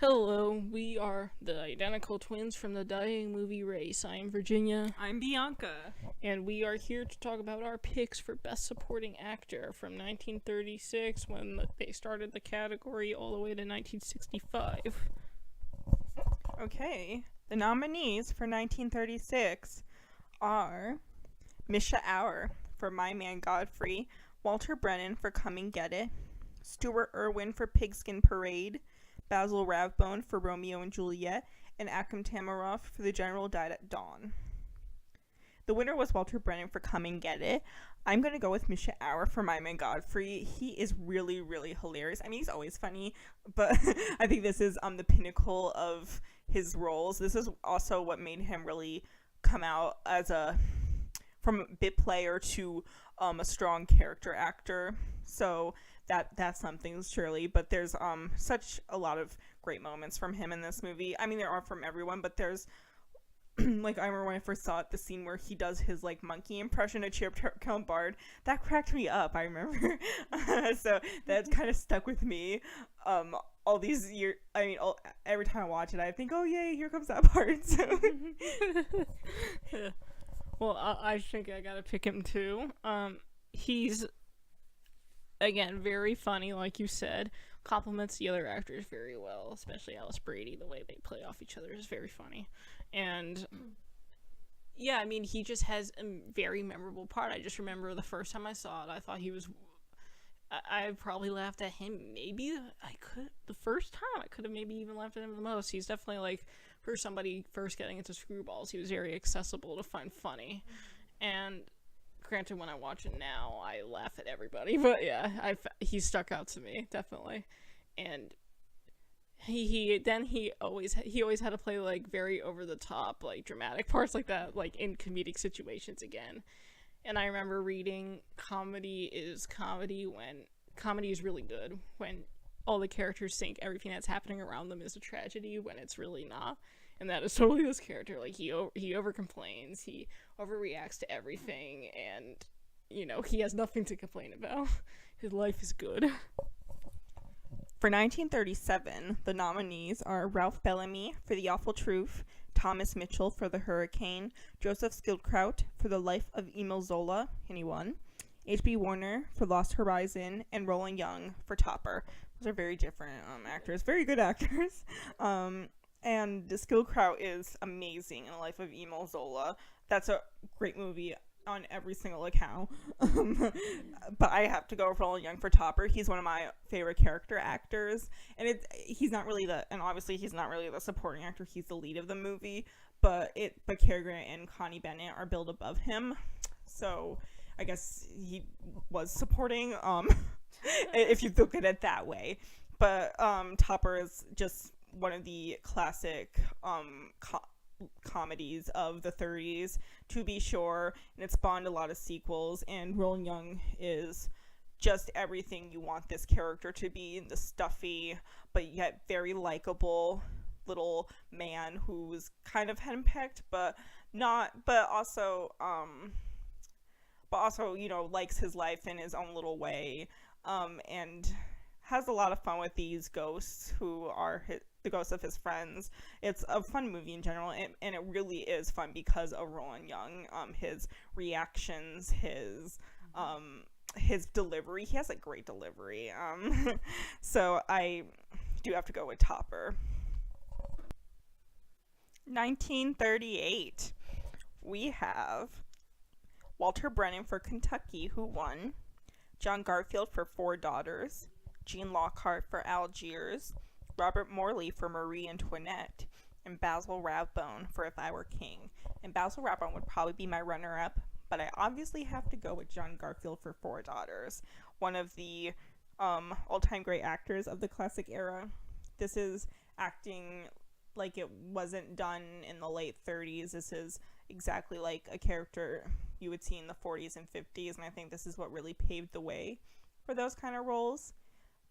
Hello, we are the identical twins from the dying movie race. I am Virginia, I'm Bianca. and we are here to talk about our picks for Best Supporting Actor from 1936 when they started the category all the way to 1965. Okay, the nominees for 1936 are Misha Auer for My Man Godfrey, Walter Brennan for Come and Get It, Stuart Irwin for Pigskin Parade, Basil Rathbone for Romeo and Juliet, and Akim Tamiroff for The General Died at Dawn. The winner was Walter Brennan for Come and Get It. I'm going to go with Misha Auer for My Man Godfrey. He is really, really hilarious. I mean, he's always funny, but I think this is the pinnacle of his roles. This is also what made him really come out as from a bit player to a strong character actor. So that's something surely. But there's such a lot of great moments from him in this movie. I mean, there are from everyone, but there's like I remember when I first saw it, the scene where he does his like monkey impression of Count Bard. That cracked me up. I remember, so that's kind of stuck with me. All these years, I mean, every time I watch it, I think, oh yay, here comes that part. So. Well, I think I gotta pick him too. He's again very funny, like you said. Compliments the other actors very well, especially Alice Brady. The way they play off each other is very funny, and yeah, I mean, he just has a very memorable part. I just remember the first time I saw it, I thought he was. I probably laughed at him. Maybe the first time I could have maybe even laughed at him the most. He's definitely like, for somebody first getting into Screwballs, he was very accessible to find funny, and granted, when I watch it now, I laugh at everybody, but yeah, he stuck out to me definitely, and he always had to play like very over the top, like dramatic parts like that, like in comedic situations again. And I remember reading comedy is really good when all the characters think everything that's happening around them is a tragedy when it's really not. And that is totally this character. Like he over complains, he overreacts to everything, and he has nothing to complain about. His life is good. For 1937, the nominees are Ralph Bellamy for The Awful Truth, Thomas Mitchell for The Hurricane, Joseph Schildkraut for The Life of Emile Zola, and he won, H.B. Warner for Lost Horizon, and Roland Young for Topper. Those are very different actors, very good actors. And Schildkraut is amazing in The Life of Emile Zola. That's a great movie on every single account. But I have to go with Roland Young for Topper. He's one of my favorite character actors, and he's not really the supporting actor. He's the lead of the movie, but Cary Grant and Connie Bennett are billed above him, so I guess he was supporting. If you look at it that way, but Topper is just one of the classic comedies of the 30s, to be sure, and it spawned a lot of sequels, and Roland Young is just everything you want this character to be, the stuffy but yet very likable little man who's kind of henpecked but also likes his life in his own little way, and has a lot of fun with these ghosts who are the ghosts of his friends. It's a fun movie in general, and it really is fun because of Roland Young, his reactions, his delivery. He has a great delivery. So I do have to go with Topper. 1938. We have Walter Brennan for Kentucky, who won, John Garfield for Four Daughters, Gene Lockhart for Algiers, Robert Morley for Marie Antoinette, and Basil Rathbone for If I Were King. And Basil Rathbone would probably be my runner-up, but I obviously have to go with John Garfield for Four Daughters, one of the all-time great actors of the classic era. This is acting like it wasn't done in the late 30s. This is exactly like a character you would see in the 40s and 50s, and I think this is what really paved the way for those kind of roles.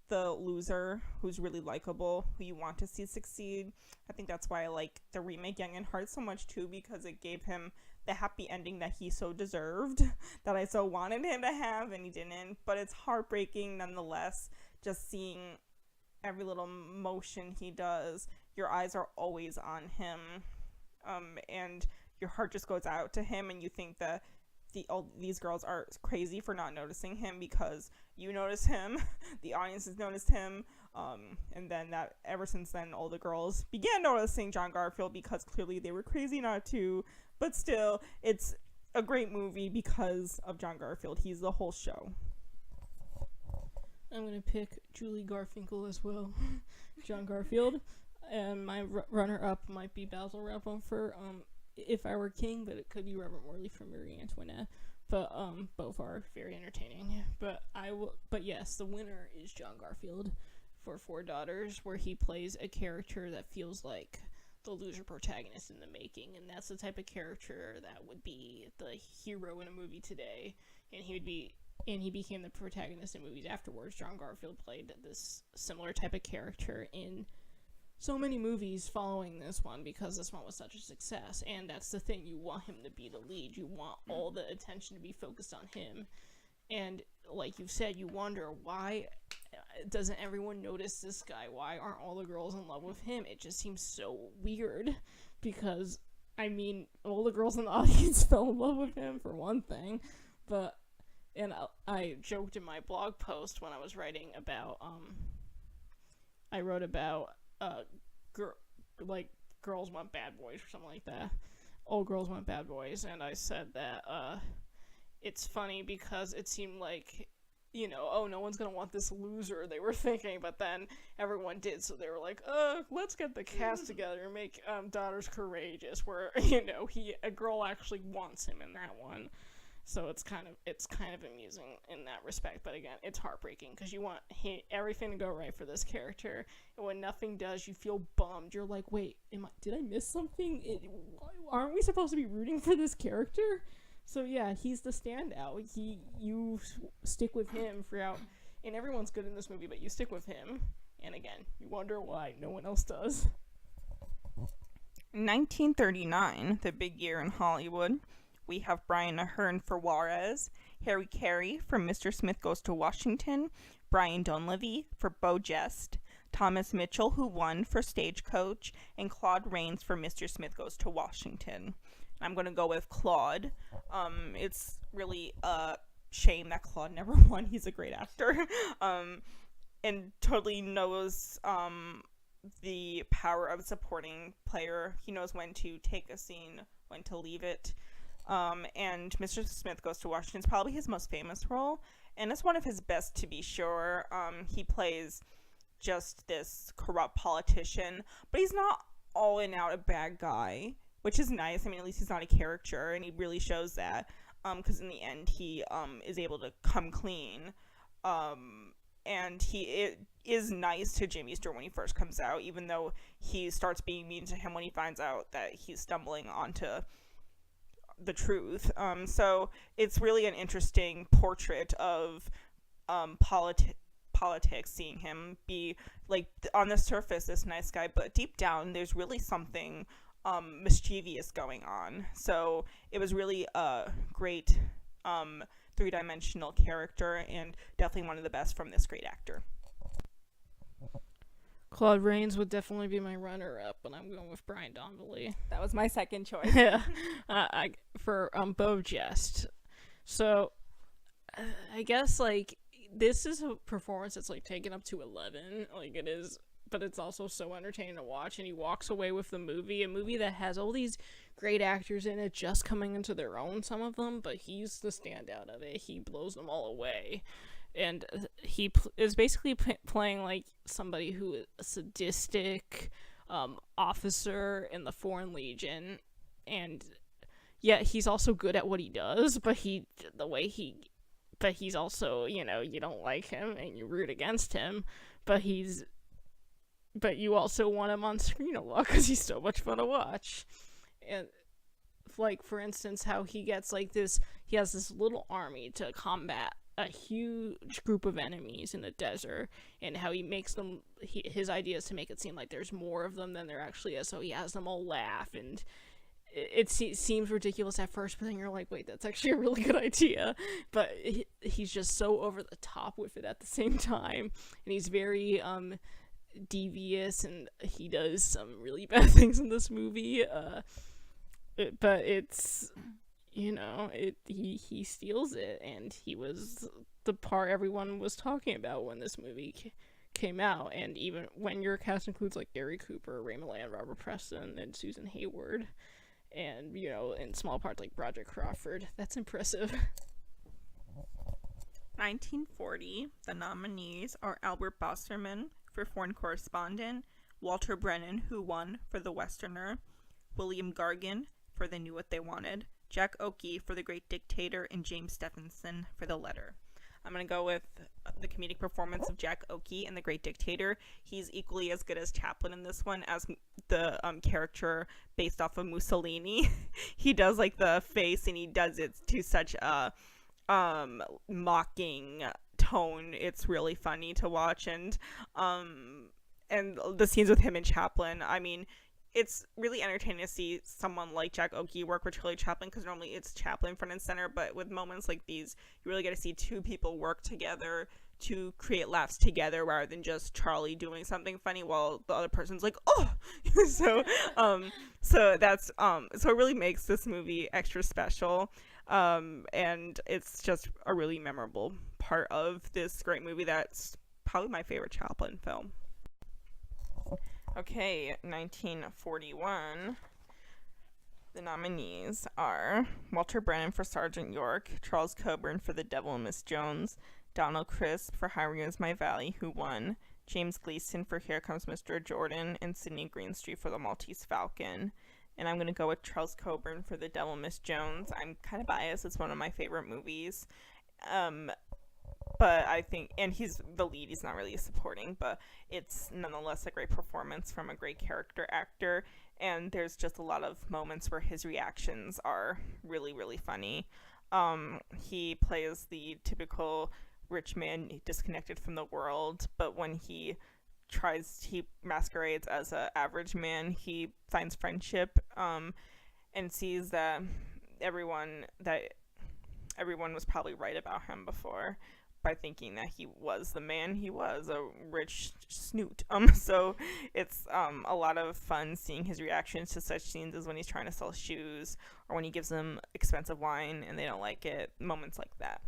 The loser who's really likable, who you want to see succeed. I think that's why I like the remake Young and Hard so much too, because it gave him the happy ending that he so deserved, that I so wanted him to have, and he didn't. But it's heartbreaking nonetheless, just seeing every little motion he does, your eyes are always on him, and your heart just goes out to him, and you think that all these girls are crazy for not noticing him because you notice him, the audience has noticed him, and then that ever since then all the girls began noticing John Garfield because clearly they were crazy not to, but still it's a great movie because of John Garfield. He's the whole show. I'm gonna pick Julie Garfinkel as well. John Garfield, and my runner-up might be Basil Rathbone for If I Were King, but it could be Robert Morley for Marie Antoinette. But both are very entertaining. But yes, the winner is John Garfield for Four Daughters, where he plays a character that feels like the loser protagonist in the making, and that's the type of character that would be the hero in a movie today, and he became the protagonist in movies afterwards. John Garfield played this similar type of character in so many movies following this one because this one was such a success, and that's the thing, you want him to be the lead, you want all the attention to be focused on him, and like you've said, you wonder why doesn't everyone notice this guy, why aren't all the girls in love with him? It just seems so weird because, I mean, all the girls in the audience fell in love with him for one thing, and I joked in my blog post when I was writing about, I wrote about Girls Want Bad Boys or something like that. All Girls Want Bad Boys, and I said that it's funny because it seemed like, oh, no one's gonna want this loser, they were thinking, but then everyone did, so they were like, let's get the cast together and make Daughters Courageous, where, a girl actually wants him in that one. So it's kind of amusing in that respect, but again, it's heartbreaking because you want everything to go right for this character, and when nothing does, you feel bummed. You're like, wait, did I miss something? Aren't we supposed to be rooting for this character? So yeah, he's the standout. You stick with him throughout, and everyone's good in this movie, but you stick with him, and again, you wonder why no one else does. 1939, the big year in Hollywood. We have Brian Aherne for Juarez, Harry Carey for Mr. Smith Goes to Washington, Brian Donlevy for Beau Geste, Thomas Mitchell, who won, for Stagecoach, and Claude Rains for Mr. Smith Goes to Washington. I'm going to go with Claude. It's really a shame that Claude never won. He's a great actor. And totally knows the power of a supporting player. He knows when to take a scene, when to leave it. And Mr. Smith Goes to Washington is probably his most famous role, and it's one of his best, to be sure. He plays just this corrupt politician, but he's not all in out a bad guy, which is nice. I mean, at least he's not a caricature, and he really shows that, because in the end he is able to come clean, and it is nice to Jimmy Stewart when he first comes out, even though he starts being mean to him when he finds out that he's stumbling onto the truth. So it's really an interesting portrait of politics, seeing him be like on the surface this nice guy, but deep down there's really something mischievous going on. So it was really a great three-dimensional character, and definitely one of the best from this great actor. Claude Rains would definitely be my runner-up, but I'm going with Brian Donlevy. That was my second choice. Yeah, for Beau Geste. So, I guess, this is a performance that's, taken up to 11. It is, but it's also so entertaining to watch, and he walks away with the movie, a movie that has all these great actors in it just coming into their own, some of them, but he's the standout of it. He blows them all away. And he is basically playing somebody who is a sadistic officer in the Foreign Legion, and yeah, he's also good at what he does, but he's also, you don't like him and you root against him, but you also want him on screen a lot because he's so much fun to watch. And for instance, how he gets he has this little army to combat a huge group of enemies in the desert, and how he makes them, his idea is to make it seem like there's more of them than there actually is, so he has them all laugh, and it seems ridiculous at first, but then you're like, wait, that's actually a really good idea. But he's just so over the top with it at the same time, and he's very devious, and he does some really bad things in this movie. But it's, he steals it, and he was the part everyone was talking about when this movie came out. And even when your cast includes like Gary Cooper, Ray Milland, Robert Preston, and Susan Hayward, and in small parts like Broderick Crawford, that's impressive. 1940, the nominees are Albert Bosterman for Foreign Correspondent, Walter Brennan, who won for The Westerner, William Gargan for They Knew What They Wanted, Jack Oakey for The Great Dictator, and James Stephenson for The Letter. I'm going to go with the comedic performance of Jack Oakey in The Great Dictator. He's equally as good as Chaplin in this one as the character based off of Mussolini. He does like the face, and he does it to such a mocking tone. It's really funny to watch, and the scenes with him and Chaplin, I mean, it's really entertaining to see someone like Jack Oakey work with Charlie Chaplin, because normally it's Chaplin front and center, but with moments like these, you really get to see two people work together to create laughs together, rather than just Charlie doing something funny while the other person's like, oh. So that's so it really makes this movie extra special, and it's just a really memorable part of this great movie that's probably my favorite Chaplin film. Okay, 1941. The nominees are Walter Brennan for Sergeant York, Charles Coburn for The Devil and Miss Jones, Donald Crisp for Hiring Is My Valley, who won, James Gleason for Here Comes Mr. Jordan, and Sidney Greenstreet for The Maltese Falcon. And I'm going to go with Charles Coburn for The Devil and Miss Jones. I'm kind of biased. It's one of my favorite movies. But I think, and he's the lead, he's not really a supporting, but it's nonetheless a great performance from a great character actor, and there's just a lot of moments where his reactions are really, really funny. He plays the typical rich man disconnected from the world, but when he masquerades as an average man, he finds friendship, and sees that everyone was probably right about him before, by thinking that he was the man he was, a rich snoot. So it's a lot of fun seeing his reactions to such scenes as when he's trying to sell shoes, or when he gives them expensive wine and they don't like it. Moments like that.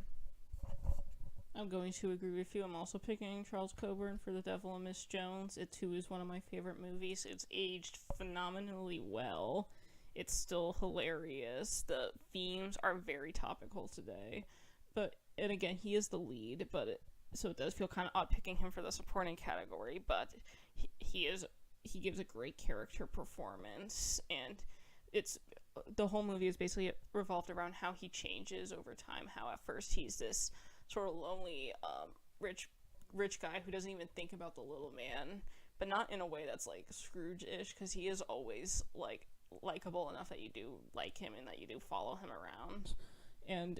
I'm going to agree with you. I'm also picking Charles Coburn for The Devil and Miss Jones. It too is one of my favorite movies. It's aged phenomenally well. It's still hilarious. The themes are very topical today. And again, he is the lead, so it does feel kind of odd picking him for the supporting category, but he gives a great character performance, and the whole movie is basically revolved around how he changes over time, how at first he's this sort of lonely, rich guy who doesn't even think about the little man, but not in a way that's like Scrooge-ish, because he is always like likable enough that you do like him and that you do follow him around. And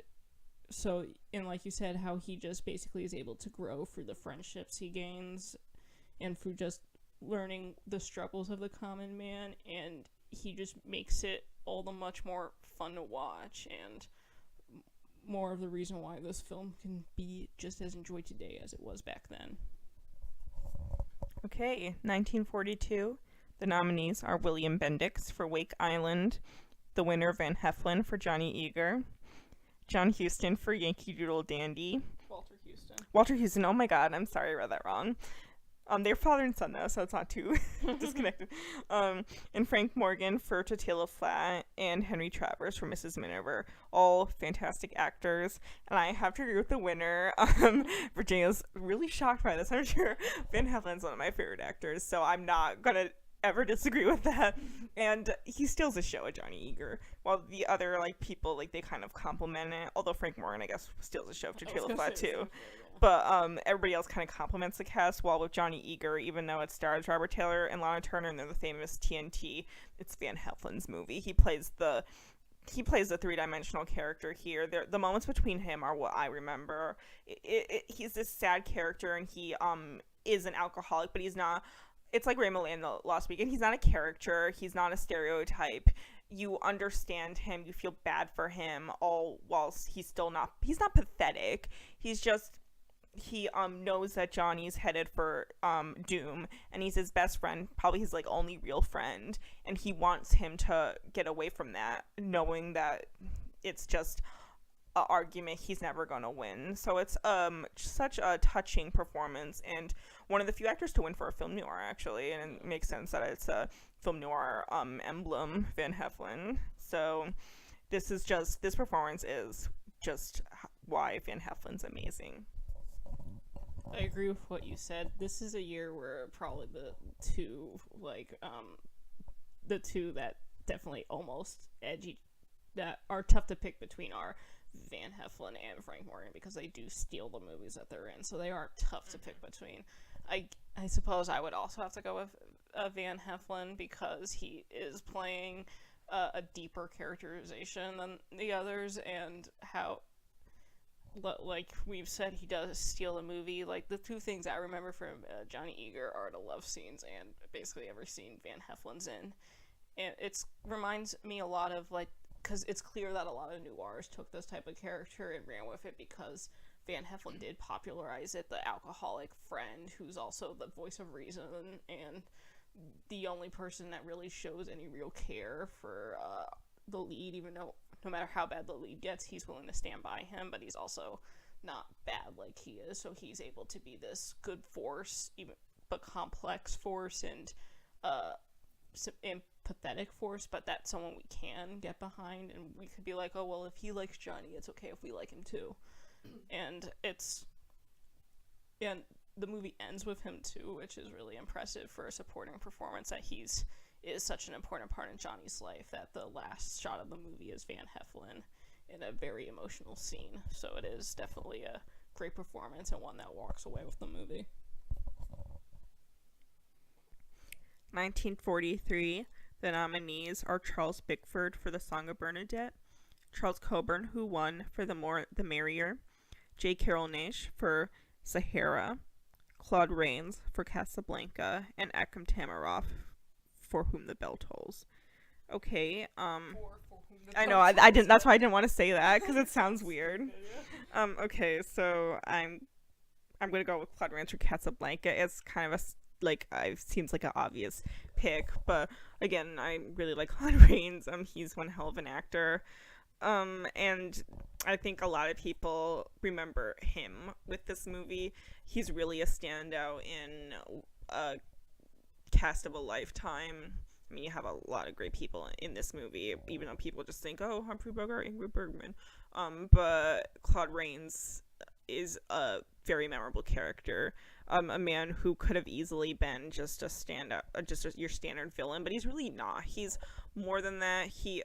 so, and like you said, how he just basically is able to grow through the friendships he gains and through just learning the struggles of the common man, and he just makes it all the much more fun to watch, and more of the reason why this film can be just as enjoyed today as it was back then. Okay, 1942. The nominees are William Bendix for Wake Island, the winner Van Heflin for Johnny Eager, John Huston for Yankee Doodle Dandy. Walter Huston, oh my god, I'm sorry I read that wrong. They're father and son though, so it's not too disconnected. And Frank Morgan for Totila Flat, and Henry Travers for Mrs. Miniver. All fantastic actors. And I have to agree with the winner. Virginia's really shocked by this, I'm sure. Van Heflin's one of my favorite actors, so I'm not gonna ever disagree with that. And he steals the show at Johnny Eager, while the other people they kind of compliment it, although Frank Morgan I guess steals the show to Totila Flat too. But everybody else kind of compliments the cast, while with Johnny Eager, even though it stars Robert Taylor and Lana Turner and they're the famous TNT, it's Van Heflin's movie. He plays the three-dimensional character here. The moments between him are what I remember. He's this sad character, and he is an alcoholic, but he's not. It's like Ray Milland the Lost Weekend. He's not a character. He's not a stereotype. You understand him. You feel bad for him, all whilst he's not pathetic. He's just he knows that Johnny's headed for doom, and he's his best friend, probably his like only real friend, and he wants him to get away from that, knowing that it's just a argument he's never going to win. So it's such a touching performance, and one of the few actors to win for a film noir, actually, and it makes sense that it's a film noir emblem, Van Heflin. So this performance is just why Van Heflin's amazing. I agree with what you said. This is a year where probably the two that definitely almost edgy, that are tough to pick between, are Van Heflin and Frank Morgan, because they do steal the movies that they're in, so they aren't tough to pick between. I suppose I would also have to go with Van Heflin, because he is playing a deeper characterization than the others, and how, like we've said, he does steal the movie. Like, the two things I remember from Johnny Eager are the love scenes and basically every scene Van Heflin's in. And it reminds me a lot of, like, because it's clear that a lot of noirs took this type of character and ran with it, because Van Heflin did popularize it, the alcoholic friend who's also the voice of reason and the only person that really shows any real care for the lead, even though no matter how bad the lead gets, he's willing to stand by him, but he's also not bad like he is, so he's able to be this good force, even but complex force, and empathetic force, but that's someone we can get behind, and we could be like, oh, well, if he likes Johnny, it's okay if we like him too. And the movie ends with him too, which is really impressive for a supporting performance, that is such an important part in Johnny's life, that the last shot of the movie is Van Heflin in a very emotional scene. So it is definitely a great performance, and one that walks away with the movie. 1943, the nominees are Charles Bickford for The Song of Bernadette, Charles Coburn, who won for The More the Merrier, J. Carrol Naish for Sahara, Claude Rains for Casablanca, and Akram Tamaroff For Whom the Bell Tolls. Okay, I know, I didn't, that's why I didn't want to say that, because it sounds weird. Okay, so I'm gonna go with Claude Rains for Casablanca. It's kind of it seems like an obvious pick, but again, I really like Claude Rains. He's one hell of an actor. And I think a lot of people remember him with this movie. He's really a standout in a cast of a lifetime. I mean, you have a lot of great people in this movie, even though people just think, oh, Humphrey Bogart, Ingrid Bergman. But Claude Rains is a very memorable character. A man who could have easily been just a standout, your standard villain, but he's really not. He's more than that. He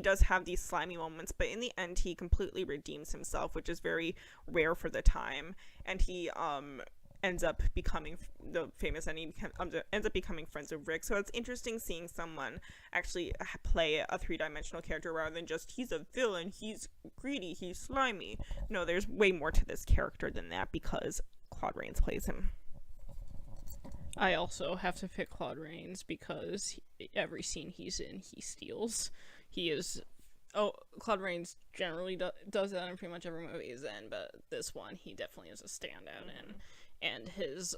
does have these slimy moments, but in the end, he completely redeems himself, which is very rare for the time. And he ends up becoming the famous, and he ends up becoming friends with Rick. So it's interesting seeing someone actually play a three-dimensional character rather than just, he's a villain, he's greedy, he's slimy. No, there's way more to this character than that, because Claude Rains plays him. I also have to pick Claude Rains, because every scene he's in, he steals. Claude Rains generally does that in pretty much every movie he's in, but this one, he definitely is a standout in. And his,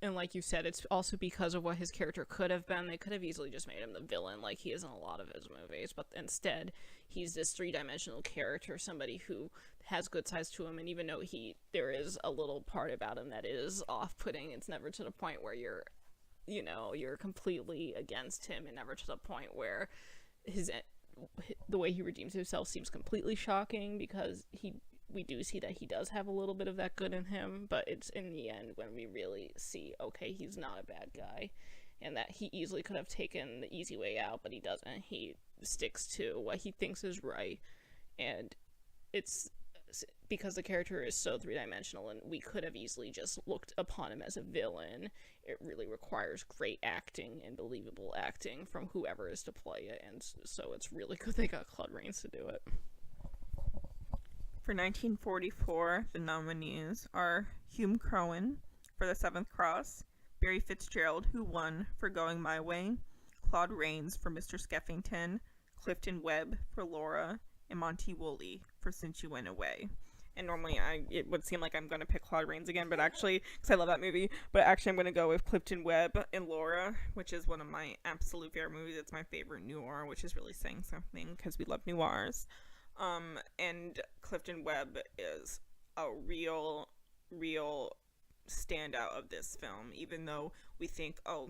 and like you said, it's also because of what his character could have been. They could have easily just made him the villain, like he is in a lot of his movies, but instead, he's this three-dimensional character, somebody who has good sides to him, and even though there is a little part about him that is off-putting, it's never to the point where you're completely against him, and never to the point where the way he redeems himself seems completely shocking, because we do see that he does have a little bit of that good in him, but it's in the end when we really see, okay, he's not a bad guy, and that he easily could have taken the easy way out, but he doesn't. He sticks to what he thinks is right, and it's because the character is so three-dimensional, and we could have easily just looked upon him as a villain. It really requires great acting and believable acting from whoever is to play it, and so it's really good they got Claude Rains to do it. For 1944, the nominees are Hume Cronyn for The Seventh Cross, Barry Fitzgerald, who won for Going My Way, Claude Rains for Mr. Skeffington, Clifton Webb for Laura, and Monty Woolley for Since You Went Away. And normally it would seem like I'm going to pick Claude Rains again, but actually, because I love that movie, but actually I'm going to go with Clifton Webb and Laura, which is one of my absolute favorite movies. It's my favorite noir, which is really saying something because we love noirs. And Clifton Webb is a real standout of this film, even though we think, oh,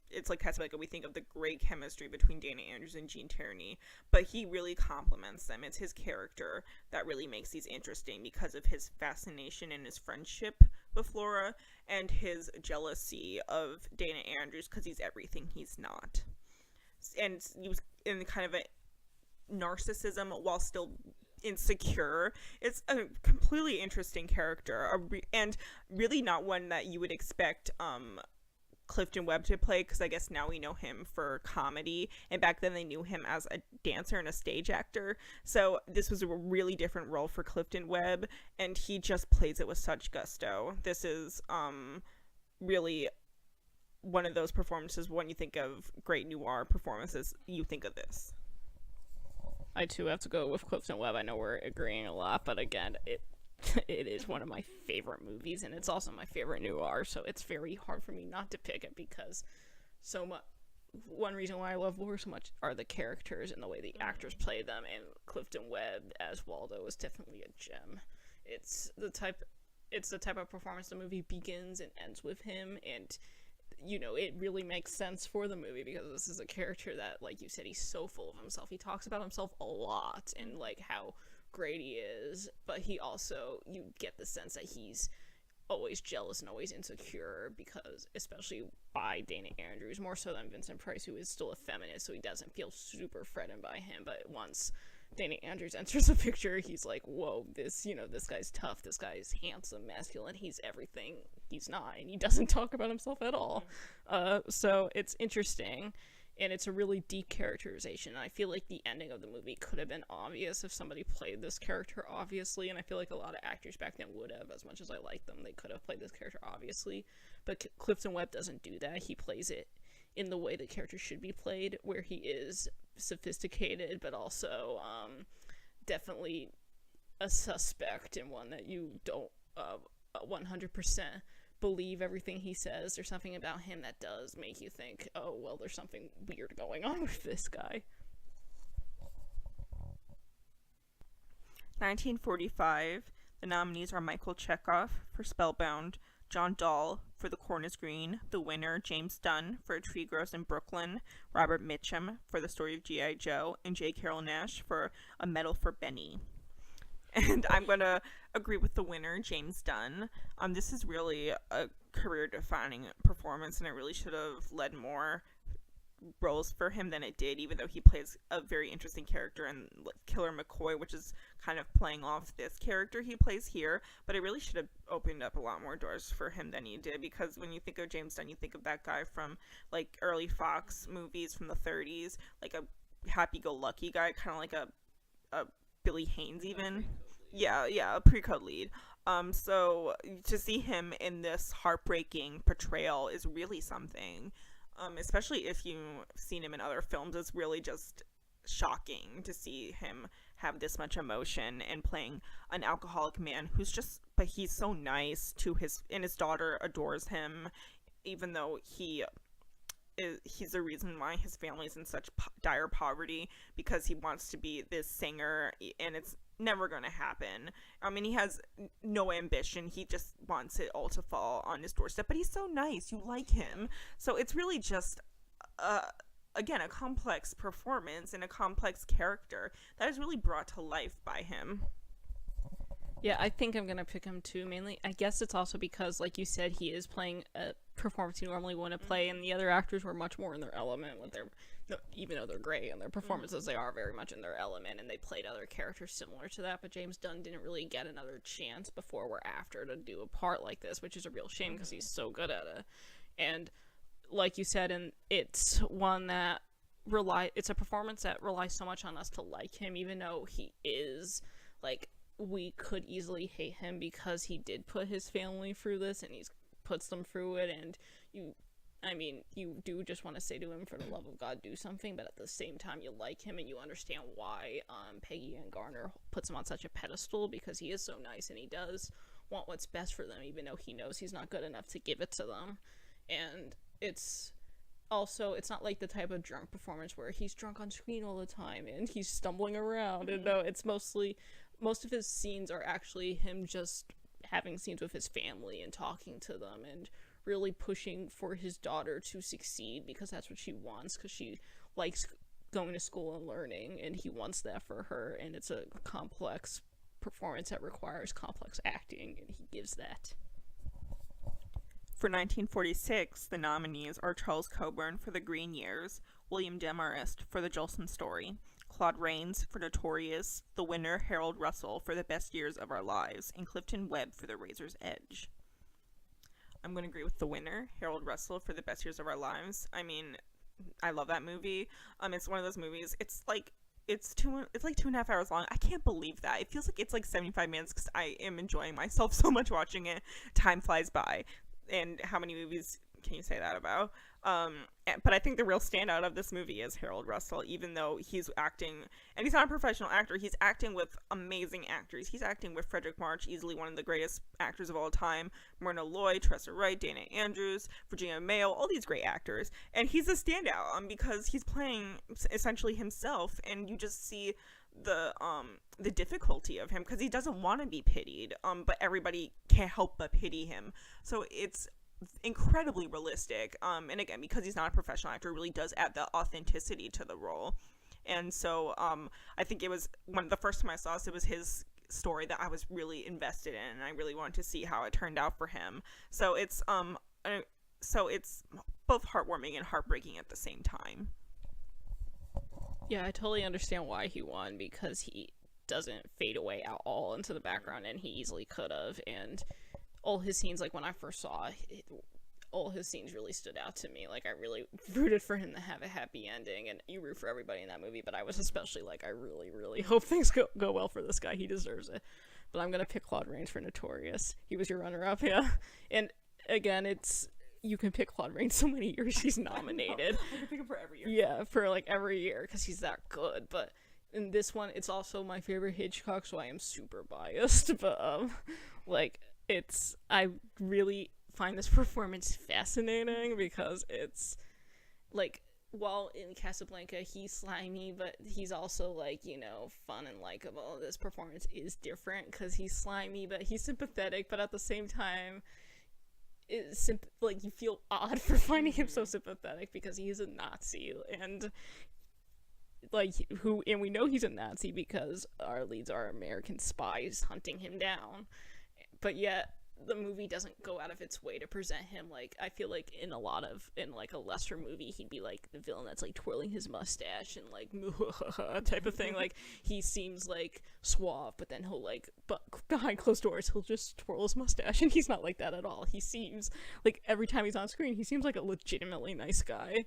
it's like Casablanca, we think of the great chemistry between Dana Andrews and Gene Tierney, but he really complements them. It's his character that really makes these interesting because of his fascination and his friendship with Laura and his jealousy of Dana Andrews because he's everything he's not. And he was in kind of a narcissism while still insecure. It's a completely interesting character, and really not one that you would expect Clifton Webb to play, because I guess now we know him for comedy, and back then they knew him as a dancer and a stage actor. So this was a really different role for Clifton Webb, and he just plays it with such gusto. This is really one of those performances. When you think of great noir performances, you think of this. I too have to go with Clifton Webb. I know we're agreeing a lot, but again, it is one of my favorite movies, and it's also my favorite noir, so it's very hard for me not to pick it because so much. One reason why I love Laura so much are the characters and the way the actors play them, and Clifton Webb as Waldo is definitely a gem. It's the type of performance the movie begins and ends with him, and you know, it really makes sense for the movie because this is a character that, like you said, he's so full of himself. He talks about himself a lot and like how great he is, but he also, you get the sense that he's always jealous and always insecure because, especially by Dana Andrews, more so than Vincent Price, who is still a feminist, so he doesn't feel super threatened by him. But once Dana Andrews enters the picture, he's like, whoa, this guy's tough, this guy's handsome, masculine, he's everything he's not, and he doesn't talk about himself at all. So it's interesting. And it's a really deep characterization. I feel like the ending of the movie could have been obvious if somebody played this character obviously, and I feel like a lot of actors back then would have. As much as I like them, they could have played this character obviously. But Clifton Webb doesn't do that. He plays it in the way the character should be played, where he is sophisticated, but also definitely a suspect, and one that you don't 100% believe everything he says. There's something about him that does make you think, oh, well, there's something weird going on with this guy. 1945, the nominees are Michael Chekhov for Spellbound, John Dahl for The Corn is Green, the winner James Dunn for A Tree Grows in Brooklyn, Robert Mitchum for The Story of G.I. Joe, and J. Carrol Naish for A Medal for Benny. And I'm going to agree with the winner, James Dunn. This is really a career-defining performance, and it really should have led more roles for him than it did, even though he plays a very interesting character in Killer McCoy, which is kind of playing off this character he plays here. But it really should have opened up a lot more doors for him than he did, because when you think of James Dunn, you think of that guy from like early Fox movies from the 30s, like a happy-go-lucky guy, kind of like a Billy Haynes even. Yeah, a pre-code lead. So to see him in this heartbreaking portrayal is really something. Especially if you've seen him in other films, it's really just shocking to see him have this much emotion and playing an alcoholic man but he's so nice to his daughter adores him, even though he's the reason why his family's in such dire poverty, because he wants to be this singer, and it's never going to happen. I mean, he has no ambition. He just wants it all to fall on his doorstep, but he's so nice. You like him. So it's really just, again, a complex performance and a complex character that is really brought to life by him. Yeah, I think I'm going to pick him too, mainly. I guess it's also because, like you said, he is playing a performance you normally want to play, and the other actors were much more in their element with their, even though they're great in their performances, they are very much in their element, and they played other characters similar to that. But James Dunn didn't really get another chance before or after to do a part like this, which is a real shame because he's so good at it. And like you said, and it's one that it's a performance that relies so much on us to like him, even though he is like, we could easily hate him because he did put his family through this, and he's puts them through it, and I mean, you do just want to say to him, for the love of God, do something, but at the same time, you like him and you understand why Peggy and Garner puts him on such a pedestal, because he is so nice and he does want what's best for them, even though he knows he's not good enough to give it to them. And it's also, it's not like the type of drunk performance where he's drunk on screen all the time and he's stumbling around. And no, it's mostly, most of his scenes are actually him just having scenes with his family and talking to them and really pushing for his daughter to succeed, because that's what she wants, because she likes going to school and learning, and he wants that for her, and it's a complex performance that requires complex acting, and he gives that. For 1946, the nominees are Charles Coburn for The Green Years, William Demarest for The Jolson Story, Claude Rains for Notorious, the winner Harold Russell for The Best Years of Our Lives, and Clifton Webb for The Razor's Edge. I'm going to agree with the winner, Harold Russell, for The Best Years of Our Lives. I mean, I love that movie. It's one of those movies. It's like 2.5 hours long. I can't believe that. It feels like it's like 75 minutes because I am enjoying myself so much watching it. Time flies by. And how many movies can you say that about? But I think the real standout of this movie is Harold Russell, even though he's acting, and he's not a professional actor, he's acting with amazing actors. He's acting with Frederick March, easily one of the greatest actors of all time, Myrna Loy, Tressa Wright, Dana Andrews, Virginia Mayo, all these great actors. And he's a standout because he's playing essentially himself, and you just see the difficulty of him because he doesn't want to be pitied, but everybody can't help but pity him. So it's incredibly realistic, and again, because he's not a professional actor, it really does add the authenticity to the role. And so I think it was one of the first time I saw this, it was his story that I was really invested in, and I really wanted to see how it turned out for him. So it's both heartwarming and heartbreaking at the same time. Yeah, I totally understand why he won, because he doesn't fade away at all into the background, and he easily could have. And all his scenes, like when I first saw it, all his scenes really stood out to me. Like, I really rooted for him to have a happy ending, and you root for everybody in that movie, but I was especially like, I really, really hope things go well for this guy. He deserves it. But I'm gonna pick Claude Rains for Notorious. He was your runner-up, yeah. And again, you can pick Claude Rains so many years he's nominated. I can pick him for every year. Yeah, for like every year, because he's that good. But in this one, it's also my favorite Hitchcock, so I am super biased. But I really find this performance fascinating, because it's like, while in Casablanca he's slimy, but he's also like, fun and likable. This performance is different because he's slimy, but he's sympathetic, but at the same time, you feel odd for finding him so sympathetic, because he is a Nazi, and we know he's a Nazi because our leads are American spies hunting him down, but yet the movie doesn't go out of its way to present him like, I feel like in a lesser movie he'd be like the villain that's like twirling his mustache and like type of thing. Like, he seems like suave, but then he'll but behind closed doors he'll just twirl his mustache, and he's not like that at all. He seems like, every time he's on screen, he seems like a legitimately nice guy.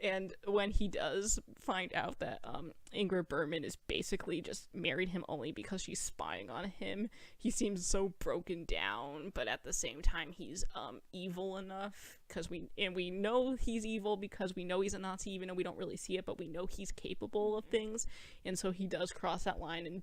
And when he does find out that Ingrid Bergman is basically just married him only because she's spying on him, he seems so broken down, but at the same time he's evil enough, because we know he's evil because we know he's a Nazi, even though we don't really see it, but we know he's capable of things, and so he does cross that line and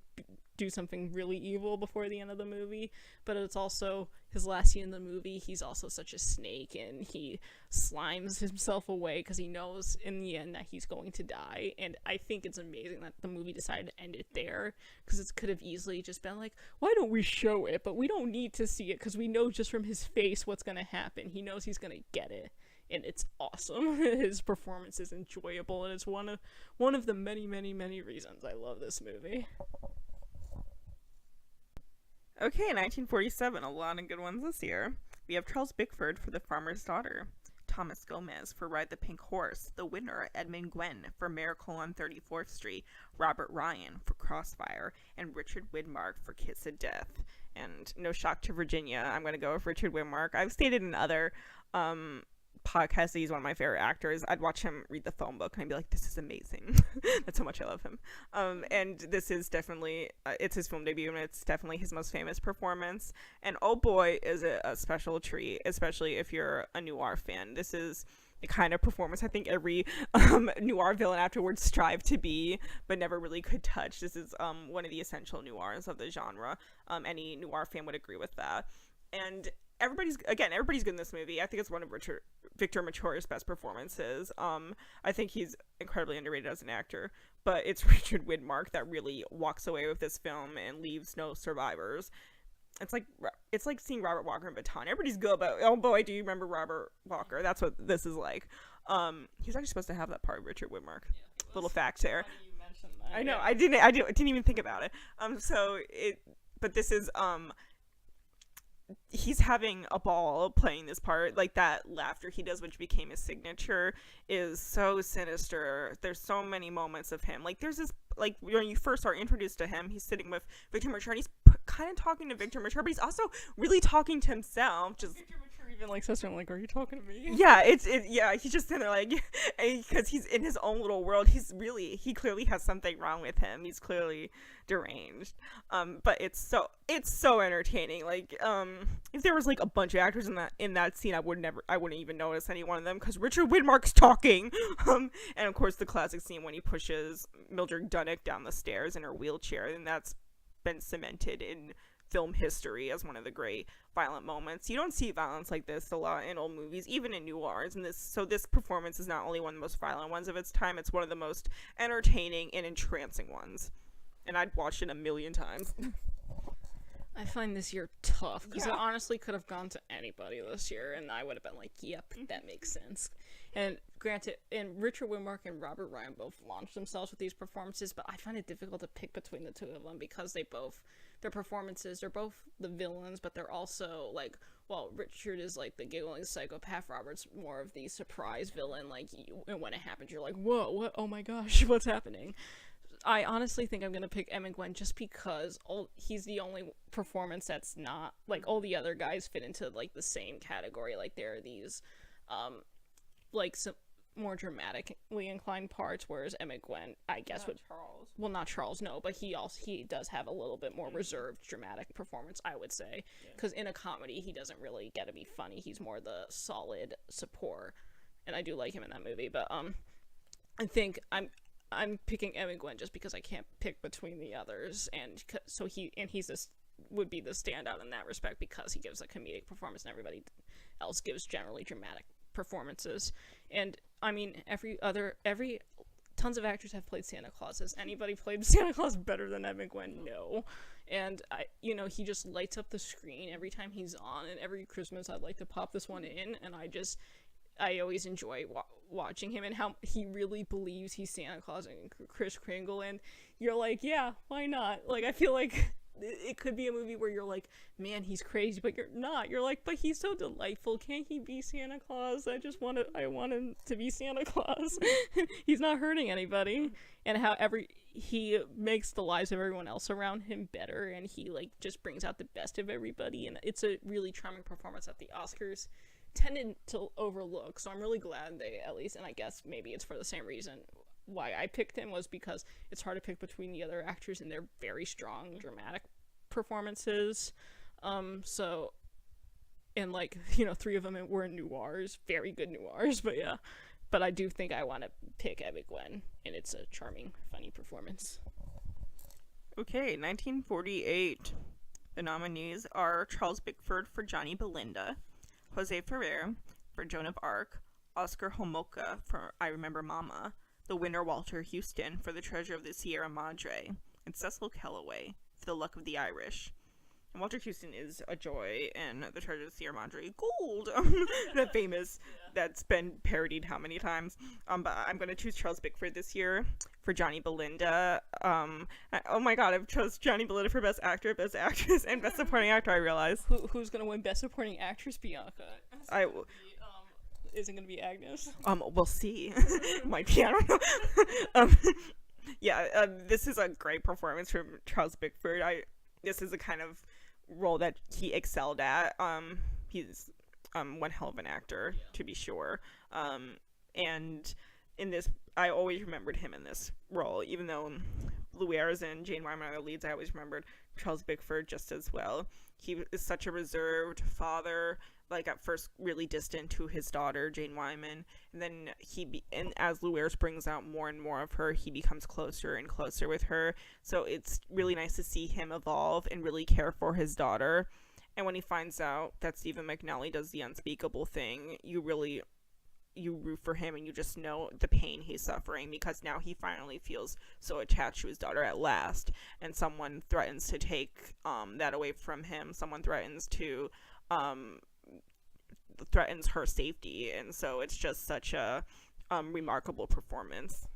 do something really evil before the end of the movie. But it's also his last scene in the movie, he's also such a snake, and he slimes himself away because he knows in the end that he's going to die. And I think it's amazing that the movie decided to end it there, because it could have easily just been like, why don't we show it? But we don't need to see it, because we know just from his face what's going to happen. He knows he's going to get it, and it's awesome. His performance is enjoyable, and it's one of the many, many, many reasons I love this movie. Okay, 1947, a lot of good ones this year. We have Charles Bickford for The Farmer's Daughter, Thomas Gomez for Ride the Pink Horse, the winner Edmund Gwenn for Miracle on 34th Street, Robert Ryan for Crossfire, and Richard Widmark for Kiss of Death. And no shock to Virginia, I'm going to go with Richard Widmark. I've stated in other podcasts that he's one of my favorite actors. I'd watch him read the phone book and I'd be like, this is amazing. That's how much I love him. And this is definitely, it's his film debut, and it's definitely his most famous performance. And oh boy, is it a special treat, especially if you're a noir fan. This is kind of performance I think every noir villain afterwards strived to be, but never really could touch. This is one of the essential noirs of the genre. Any noir fan would agree with that. And everybody's good in this movie. I think it's one of Victor Mature's best performances. I think he's incredibly underrated as an actor, but it's Richard Widmark that really walks away with this film and leaves no survivors. It's like seeing Robert Walker in Baton. Everybody's good, but oh boy, do you remember Robert Walker? That's what this is like. He's actually supposed to have that part, Richard Widmark. Yeah, little fact there. You mentioned that. I know. Yeah. I didn't even think about it. But this is he's having a ball playing this part. Like, that laughter he does, which became his signature, is so sinister. There's so many moments of him. Like, there's this, like, when you first are introduced to him, he's sitting with Victor Mature, and he's kind of talking to Victor Mature, but he's also really talking to himself. Just Victor Mature even like says to him, like, "Are you talking to me?" yeah, he's just sitting there like, because he's in his own little world. He clearly has something wrong with him. He's clearly deranged. But it's so entertaining. Like, if there was like a bunch of actors in that scene, I wouldn't even notice any one of them, because Richard Widmark's talking. And of course the classic scene when he pushes Mildred Dunnock down the stairs in her wheelchair, and that's been cemented in film history as one of the great violent moments. You don't see violence like this a lot in old movies, even in noirs, and this performance is not only one of the most violent ones of its time, it's one of the most entertaining and entrancing ones. And I'd watch it a million times. I find this year tough, because Yeah. it honestly could have gone to anybody this year, and I would have been like, yep, that makes sense. And granted, and Richard Widmark and Robert Ryan both launched themselves with these performances, but I find it difficult to pick between the two of them, because their performances, they're both the villains, but they're also, like, well, Richard is like the giggling psychopath, Robert's more of the surprise villain, like, and when it happens, you're like, whoa, what, oh my gosh, what's happening? I honestly think I'm gonna pick Emmett Gwen just because he's the only performance that's not, like, all the other guys fit into, like, the same category. Like, there are these like, some more dramatically inclined parts, whereas Emmett Gwen, I guess, would Charles. well, not Charles, no, but he does have a little bit more reserved dramatic performance, I would say, because in a comedy he doesn't really get to be funny. He's more the solid support, and I do like him in that movie. But I think I'm picking Emmett Gwen just because I can't pick between the others, and so he's would be the standout in that respect, because he gives a comedic performance and everybody else gives generally dramatic performances. And I mean, tons of actors have played Santa Claus. Has anybody played Santa Claus better than Emmett Gwen? No. And he just lights up the screen every time he's on, and every Christmas I'd like to pop this one in, and I always enjoy watching him and how he really believes he's Santa Claus and Kris Kringle, and you're like, yeah, why not? Like, I feel like it could be a movie where you're like, man, he's crazy, but you're not. You're like, but he's so delightful. Can't he be Santa Claus? I want him to be Santa Claus. He's not hurting anybody. And how he makes the lives of everyone else around him better, and he, like, just brings out the best of everybody, and it's a really charming performance that the Oscars tended to overlook. So I'm really glad they, at least, and I guess maybe it's for the same reason why I picked him, was because it's hard to pick between the other actors, and they're very strong dramatic performances. So, and, like, three of them were noirs, very good noirs, but I do think I want to pick Emmett Gwen, and it's a charming, funny performance. Okay, 1948. The nominees are Charles Bickford for Johnny Belinda, Jose Ferrer for Joan of Arc, Oscar Homolka for I Remember Mama, the winner Walter Huston for The Treasure of the Sierra Madre, and Cecil Kellaway for The Luck of the Irish. And Walter Huston is a joy in The Treasure of the Sierra Madre. Gold! That famous, that's been parodied how many times? But I'm going to choose Charles Bickford this year for Johnny Belinda. Oh my god, I've chose Johnny Belinda for Best Actor, Best Actress, and Best Supporting Actor, I realize. Who's going to win Best Supporting Actress, Bianca? Is it going to be Agnes? We'll see. Might be, I don't know. This is a great performance from Charles Bickford. This is a kind of role that he excelled at. He's one hell of an actor, to be sure. And in this, I always remembered him in this role, even though Lou Ayres and Jane Wyman are the leads. I always remembered Charles Bickford just as well. he is such a reserved father, like at first really distant to his daughter Jane Wyman, and then and as Luers brings out more and more of her, he becomes closer and closer with her. So it's really nice to see him evolve and really care for his daughter. And when he finds out that Stephen McNally does the unspeakable thing, you root for him, and you just know the pain he's suffering, because now he finally feels so attached to his daughter at last, and someone threatens to take that away from him. Someone threatens her safety, and so it's just such a remarkable performance.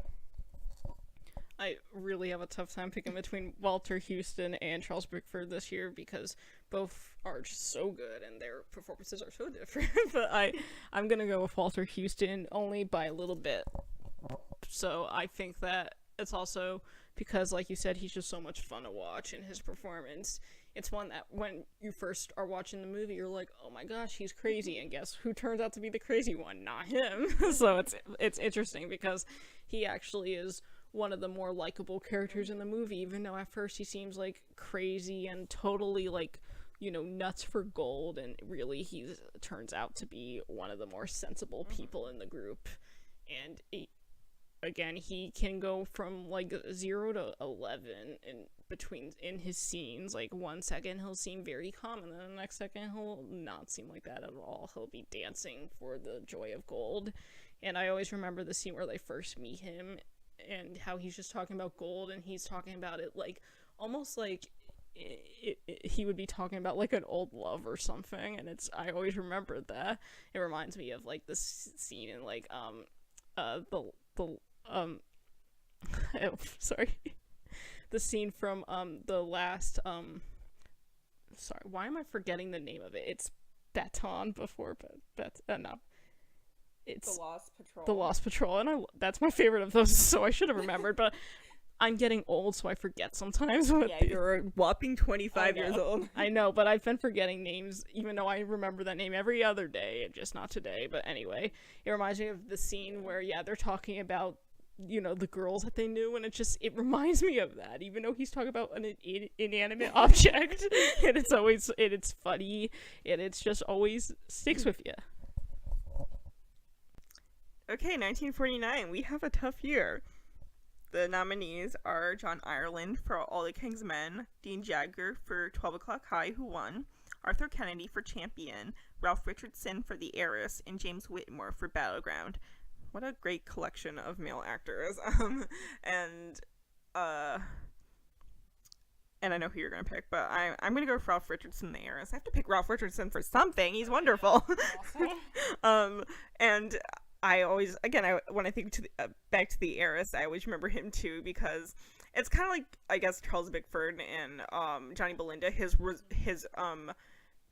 I really have a tough time picking between Walter Houston and Charles Bickford this year, because both are just so good and their performances are so different. But I'm gonna go with Walter Houston only by a little bit. So I think that it's also because, like you said, he's just so much fun to watch, and his performance, it's one that when you first are watching the movie, you're like, oh my gosh, he's crazy, and guess who turns out to be the crazy one? Not him. So it's interesting because he actually is one of the more likable characters in the movie, even though at first he seems like crazy and totally like, you know, nuts for gold, and really he turns out to be one of the more sensible people in the group. And he can go from like 0 to 11 in his scenes. Like 1 second he'll seem very calm, and then the next second he'll not seem like that at all. He'll be dancing for the joy of gold. And I always remember the scene where they first meet him, and how he's just talking about gold, and he's talking about it like almost like he would be talking about like an old love or something. And I always remember that. It reminds me of like this scene in like the scene from the last sorry, why am I forgetting the name of it? It's Baton before, but no. It's The Lost Patrol. The Lost Patrol, and that's my favorite of those, so I should have remembered, but I'm getting old, so I forget sometimes. Yeah, you're a whopping 25 years old. I know, but I've been forgetting names, even though I remember that name every other day, just not today. But anyway, it reminds me of the scene where, they're talking about, you know, the girls that they knew, and it reminds me of that, even though he's talking about an inanimate object, and it's funny, and it's just always sticks with you. Okay, 1949, we have a tough year. The nominees are John Ireland for All the King's Men, Dean Jagger for 12 O'Clock High, who won, Arthur Kennedy for Champion, Ralph Richardson for The Heiress, and James Whitmore for Battleground. What a great collection of male actors. And I know who you're going to pick, but I'm going to go with Ralph Richardson, The Heiress. I have to pick Ralph Richardson for something. He's wonderful. Awesome. And I always, again, when I think back to The Heiress, I always remember him too, because it's kind of like, I guess, Charles Bickford and Johnny Belinda. His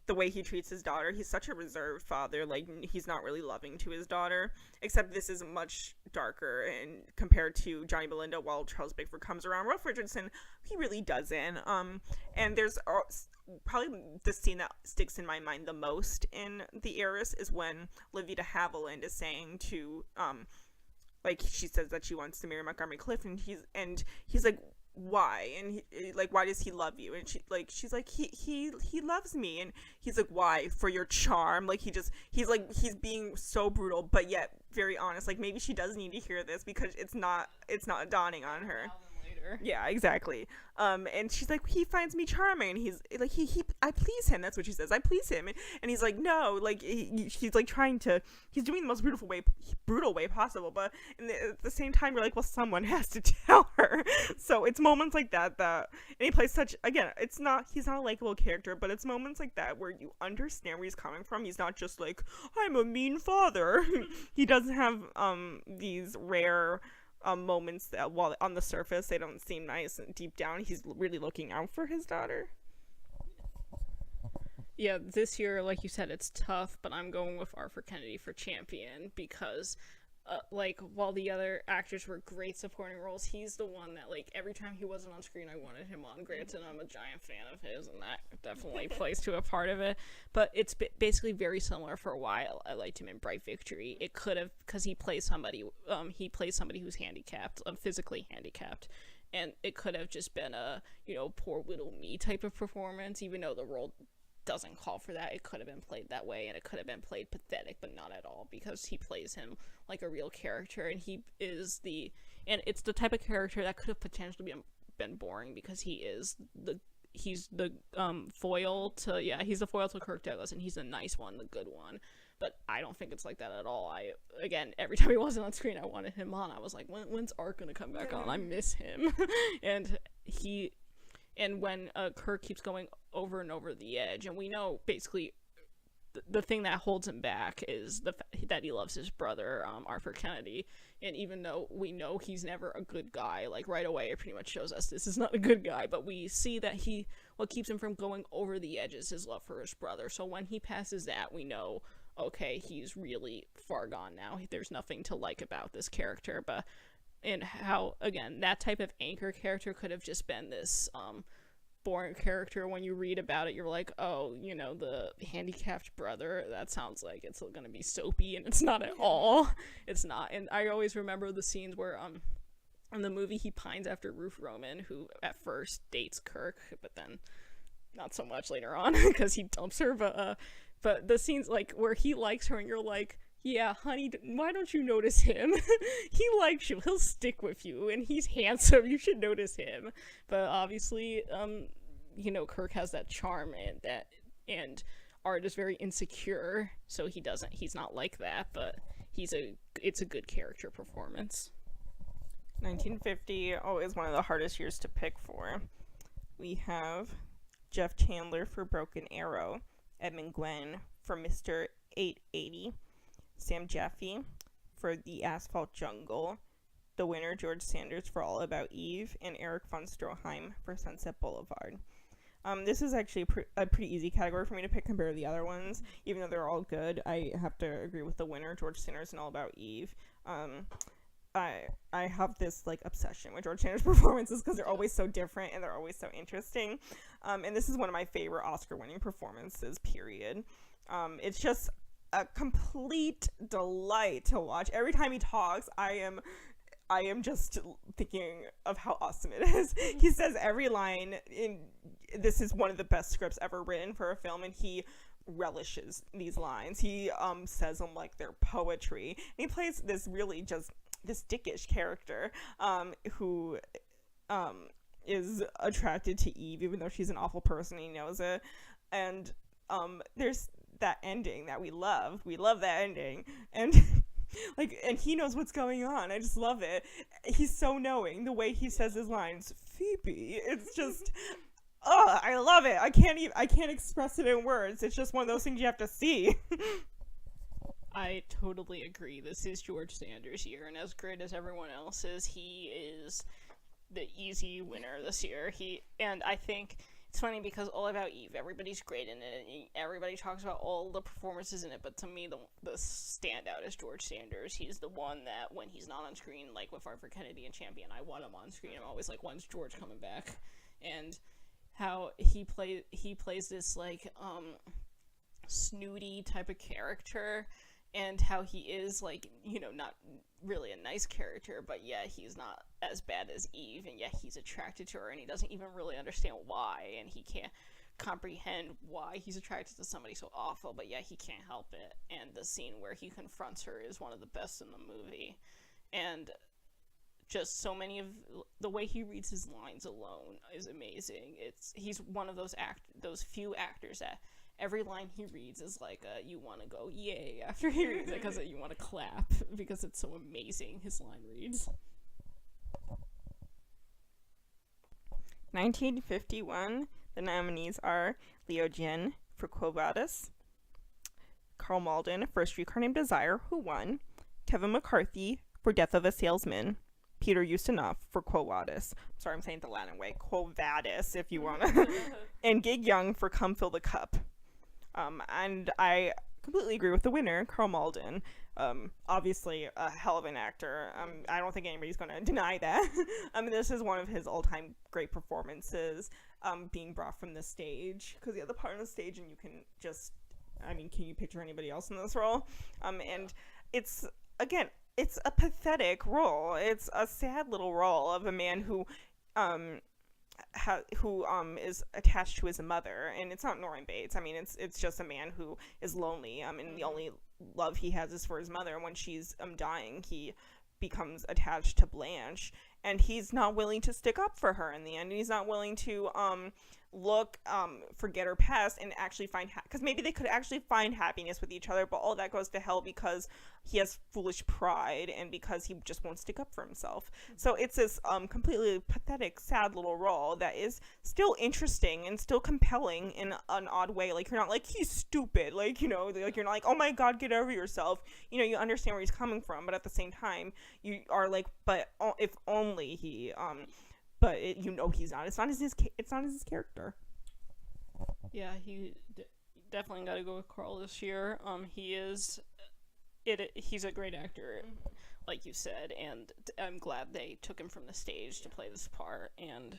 the way he treats his daughter, he's such a reserved father. Like, he's not really loving to his daughter, except this is much darker and compared to Johnny Belinda. While Charles Bickford comes around, Ralph Richardson, he really doesn't. And there's probably the scene that sticks in my mind the most in The Heiress is when Livia de Havilland is saying to like, she says that she wants to marry Montgomery Clift, and he's like, why? And why does he love you? And she's like, he loves me. And he's like, why? For your charm? Like, he's being so brutal, but yet very honest. Like, maybe she does need to hear this, because it's not dawning on her. Yeah, exactly. And she's like, he finds me charming, and he's like, I please him. That's what she says. I please him. And he's like, no, like, he's like he's doing the most brutal way possible. But at the same time, you're like, well, someone has to tell her. So it's moments like that, and he plays again, he's not a likable character, but it's moments like that where you understand where he's coming from. He's not just like, I'm a mean father. He doesn't have these rare moments that, while on the surface they don't seem nice, and deep down he's really looking out for his daughter. Yeah, this year, like you said, it's tough, but I'm going with Arthur Kennedy for Champion, because while the other actors were great supporting roles, he's the one that, like, every time he wasn't on screen, I wanted him on. Granted, I'm a giant fan of his, and that definitely plays to a part of it, but it's basically very similar. For a while, I liked him in Bright Victory. It could have, because he plays somebody who's handicapped, physically handicapped, and it could have just been a, poor little me type of performance, even though the role doesn't call for that. It could have been played that way, and it could have been played pathetic, but not at all, because he plays him like a real character, and it's the type of character that could have potentially been boring, because he's the foil to he's the foil to Kirk Douglas, and he's the nice one, the good one. But I don't think it's like that at all. Again, every time he wasn't on screen, I wanted him on. I was like, when's Art gonna come back on? I miss him. and when Kirk keeps going over and over the edge, and we know basically the thing that holds him back is that he loves his brother, Arthur Kennedy. And even though we know he's never a good guy, like right away it pretty much shows us this is not a good guy, but we see that what keeps him from going over the edge is his love for his brother. So when he passes that, we know, okay, he's really far gone now. There's nothing to like about this character. And how, again, that type of anchor character could have just been this boring character. When you read about it, you're like, oh, the handicapped brother, that sounds like it's gonna be soapy, and it's not at all. It's not. And I always remember the scenes where in the movie he pines after Ruth Roman, who at first dates Kirk, but then not so much later on because he dumps her. But the scenes like where he likes her, and you're like, yeah, honey, why don't you notice him? He likes you. He'll stick with you, and he's handsome. You should notice him. But obviously, Kirk has that charm, and Art is very insecure, so he's not like that, but it's a good character performance. 1950, always one of the hardest years to pick for. We have Jeff Chandler for Broken Arrow, Edmund Gwenn for Mr. 880, Sam Jaffe for The Asphalt Jungle, the winner George Sanders for All About Eve, and Eric von Stroheim for Sunset Boulevard. This is actually a pretty easy category for me to pick compared to the other ones. Even though they're all good, I have to agree with the winner, George Sanders, and All About Eve. I have this obsession with George Sanders' performances because they're always so different and they're always so interesting. And this is one of my favorite Oscar-winning performances, period. It's just a complete delight to watch. Every time he talks, I am just thinking of how awesome it is. He says every line this is one of the best scripts ever written for a film, and he relishes these lines. He says them like they're poetry. And he plays this really just this dickish character who is attracted to Eve, even though she's an awful person. He knows it. And there's that ending that we love. We love that ending. And and he knows what's going on. I just love it. He's so knowing. The way he says his lines, Phoebe, it's just I love it. I can't express it in words. It's just one of those things you have to see. I totally agree. This is George Sanders' year, and as great as everyone else is, he is the easy winner this year. And I think it's funny because All About Eve, everybody's great in it. Everybody talks about all the performances in it, but to me, the standout is George Sanders. He's the one that, when he's not on screen, like with Arthur Kennedy and Champion, I want him on screen. I'm always like, when's George coming back? And how he plays this snooty type of character, and how he is not really a nice character, but yeah, he's not as bad as Eve, and yeah, he's attracted to her, and he doesn't even really understand why, and he can't comprehend why he's attracted to somebody so awful, but yeah, he can't help it. And the scene where he confronts her is one of the best in the movie, and just so many of the way he reads his lines alone is amazing. He's one of those few actors that every line he reads is you want to go yay after he reads it, because you want to clap because it's so amazing his line reads. 1951, the nominees are Leo Jin for Quo Vadis, Carl Malden for A Streetcar Named Desire, who won, Kevin McCarthy for Death of a Salesman, Peter Ustinov for Quo Vadis. Sorry, I'm saying it the Latin way. Quo Vadis, if you want to. And Gig Young for Come Fill the Cup. And I completely agree with the winner, Carl Malden. Obviously a hell of an actor. I don't think anybody's going to deny that. This is one of his all-time great performances, being brought from the stage, because the other part on the stage, and you can just, can you picture anybody else in this role? And it's a pathetic role. It's a sad little role of a man who who is attached to his mother, and it's not Norman Bates. I mean, it's just a man who is lonely, and the only love he has is for his mother. And when she's dying, he becomes attached to Blanche, and he's not willing to stick up for her in the end. And he's not willing to forget her past and actually find because maybe they could actually find happiness with each other, but all that goes to hell because he has foolish pride and because he just won't stick up for himself. So it's this completely pathetic, sad little role that is still interesting and still compelling in an odd way. Like, you're not like, he's stupid, like, you know, like, you're not like, oh my god, get over yourself. You know, you understand where he's coming from, but at the same time you are like, but if only he but you know he's not. It's not as his character. Yeah, he definitely got to go with Carl this year. He's a great actor, like you said, and I'm glad they took him from the stage to play this part. And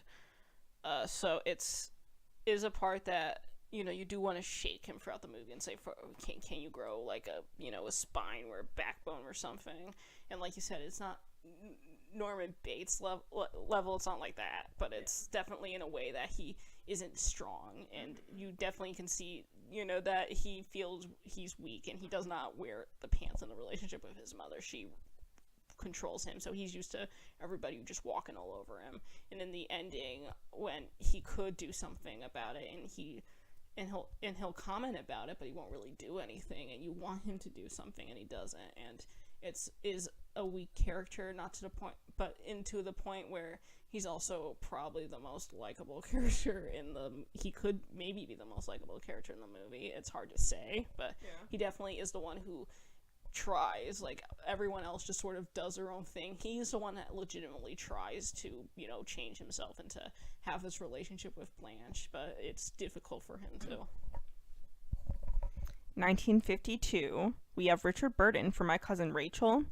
so is a part that, you know, you do want to shake him throughout the movie and say, can you grow like a spine or a backbone or something? And like you said, it's not Norman Bates level. It's not like that, but it's definitely in a way that he isn't strong, and you definitely can see, you know, that he feels he's weak, and he does not wear the pants in the relationship with his mother. She controls him, so he's used to everybody just walking all over him. And in the ending, when he could do something about it, and he'll comment about it, but he won't really do anything, and you want him to do something and he doesn't. And is a weak character, not to the point, but into the point where he's also probably the most likable character he could maybe be the most likable character in the movie. It's hard to say, but he definitely is the one who tries. Like, everyone else just sort of does their own thing. He's the one that legitimately tries to, you know, change himself and to have this relationship with Blanche, but it's difficult for him to. 1952, we have Richard Burton for My Cousin Rachel,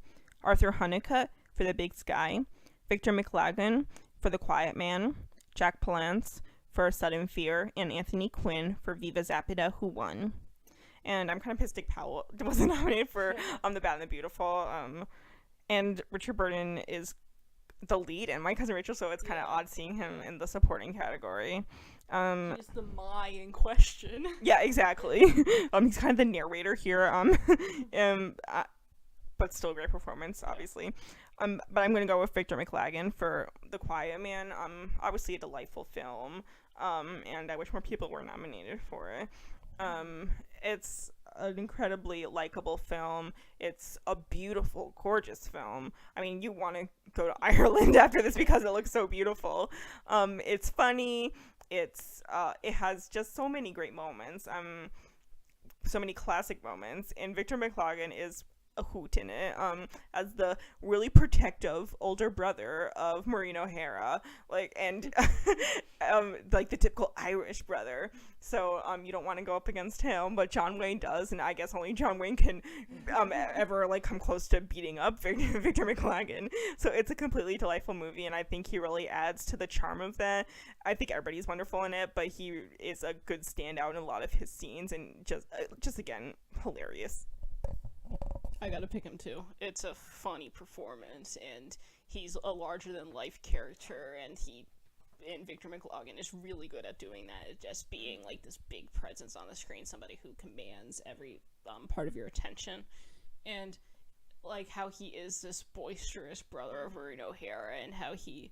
Arthur Honeycutt for The Big Sky, Victor McLaglen for The Quiet Man, Jack Palance for Sudden Fear, and Anthony Quinn for Viva Zapata, who won. And I'm kind of pissed Dick Powell wasn't nominated for The Bad and the Beautiful. And Richard Burton is the lead in My Cousin Rachel, so it's kind of odd seeing him in the supporting category. He's the Mai in question. Yeah, exactly. He's kind of the narrator here. But still a great performance, obviously. But I'm gonna go with Victor McLaglen for The Quiet Man. Obviously a delightful film. And I wish more people were nominated for it. It's an incredibly likable film. It's a beautiful, gorgeous film. I mean, you want to go to Ireland after this because it looks so beautiful. It's funny. It has just so many great moments. So many classic moments, and Victor McLaglen is a hoot in it, as the really protective older brother of Maureen O'Hara, like, and like the typical Irish brother. So you don't want to go up against him, but John Wayne does, and I guess only John Wayne can ever like come close to beating up Victor McLaglen. So it's a completely delightful movie, and I think he really adds to the charm of that. I think everybody's wonderful in it, but he is a good standout in a lot of his scenes, and just again, hilarious. I gotta pick him too. It's a funny performance, and he's a larger-than-life character, and Victor McLaglen is really good at doing that, just being like this big presence on the screen, somebody who commands every part of your attention, and like how he is this boisterous brother of Maureen O'Hara, and how he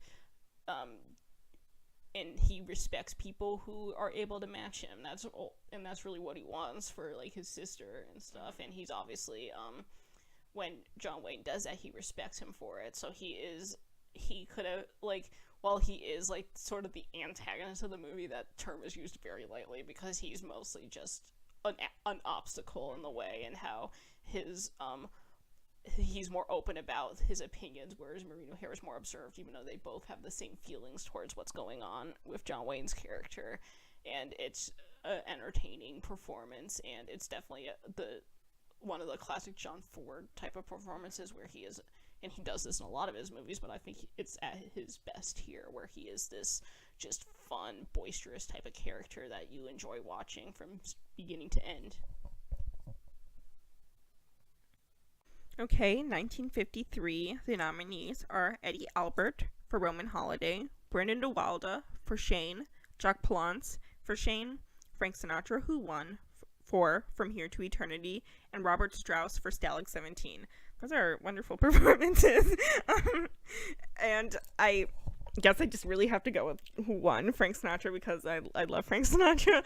respects people who are able to match him. That's really what he wants for like his sister and stuff. And he's obviously when John Wayne does that, he respects him for it. So he could have, like, while he is like sort of the antagonist of the movie, that term is used very lightly because he's mostly just an obstacle in the way, and how he's more open about his opinions, whereas Maureen O'Hara is more observed, even though they both have the same feelings towards what's going on with John Wayne's character. And it's an entertaining performance, and it's definitely one of the classic John Ford type of performances where he is, and he does this in a lot of his movies, but I think it's at his best here, where he is this just fun, boisterous type of character that you enjoy watching from beginning to end. Okay, 1953, the nominees are Eddie Albert for Roman Holiday, Brandon DeWalda for Shane, Jack Palance for Shane, Frank Sinatra, who won for From Here to Eternity, and Robert Strauss for Stalag 17. Those are wonderful performances. And I guess I just really have to go with who won, Frank Sinatra, because I love Frank Sinatra.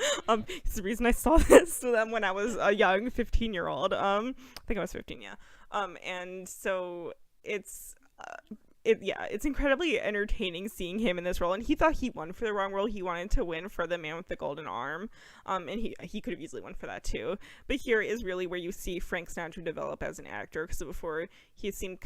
It's the reason I saw this when I was a young 15-year-old. I think I was 15, yeah. And so it's it's incredibly entertaining seeing him in this role, and he thought he won for the wrong role. He wanted to win for The Man with the Golden Arm, and he could have easily won for that too. But here is really where you see Frank Sinatra develop as an actor, because before he seemed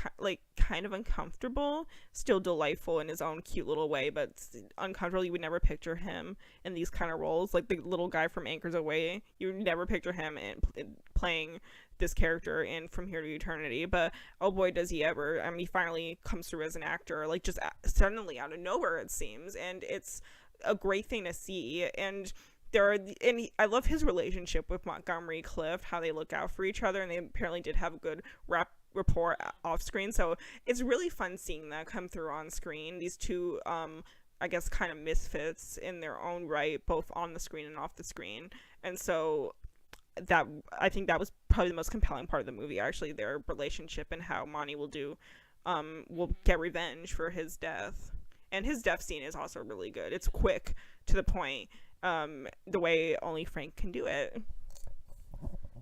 kind of uncomfortable, still delightful in his own cute little way, but uncomfortable. You would never picture him in these kind of roles, like the little guy from Anchors Away. You would never picture him in playing this character in From Here to Eternity, but oh boy does he ever. I mean, he finally comes through as an actor, like just suddenly out of nowhere, it seems, and it's a great thing to see. And I love his relationship with Montgomery Clift, how they look out for each other, and they apparently did have a good rapport off screen, so it's really fun seeing that come through on screen. These two I guess kind of misfits in their own right, both on the screen and off the screen. And so that, I think that was probably the most compelling part of the movie, actually, their relationship and how Monty will get revenge for his death. And his death scene is also really good. It's quick, to the point, the way only Frank can do it.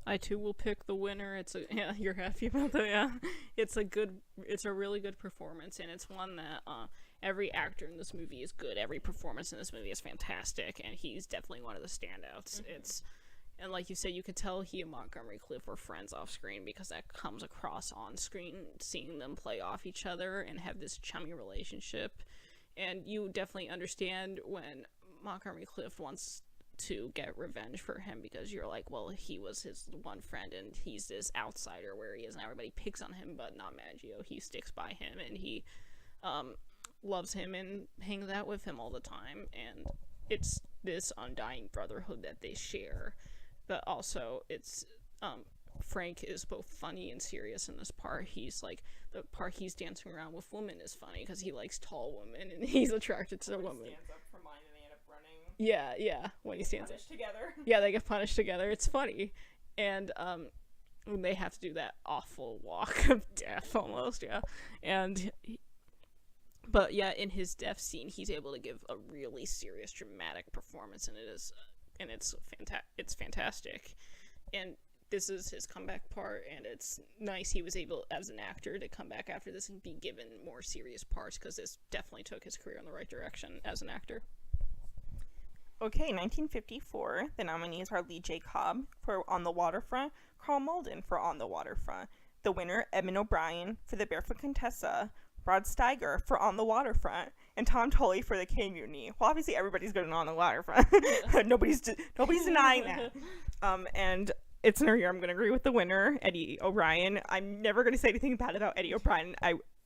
I too will pick the winner. You're happy about that, yeah. It's a really good performance, and it's one that every actor in this movie is good. Every performance in this movie is fantastic, and he's definitely one of the standouts. Mm-hmm. And like you said, you could tell he and Montgomery Clift were friends off screen, because that comes across on screen, seeing them play off each other and have this chummy relationship. And you definitely understand when Montgomery Clift wants to get revenge for him, because you're like, well, he was his one friend and he's this outsider where he is, and everybody picks on him, but not Maggio. He sticks by him, and he loves him and hangs out with him all the time, and it's this undying brotherhood that they share. But also, it's Frank is both funny and serious in this part. He's like, the part he's dancing around with women is funny because he likes tall women and he's attracted to women. He stands up for mine and they end up running. Yeah, when he stands up together. Yeah, they get punished together. It's funny. And when they have to do that awful walk of death almost, yeah. But yeah, in his death scene, he's able to give a really serious, dramatic performance, and it's fantastic. And this is his comeback part, and it's nice he was able, as an actor, to come back after this and be given more serious parts, because this definitely took his career in the right direction as an actor. Okay, 1954, the nominees are Lee J. Cobb for On the Waterfront, Carl Malden for On the Waterfront, the winner, Edmund O'Brien for The Barefoot Contessa, Rod Steiger for On the Waterfront, and Tom Tully for The K-Mutiny. Well, obviously everybody's good on The Waterfront. Nobody's denying that. And it's in our year, I'm going to agree with the winner, Eddie O'Brien. I'm never going to say anything bad about Eddie O'Brien.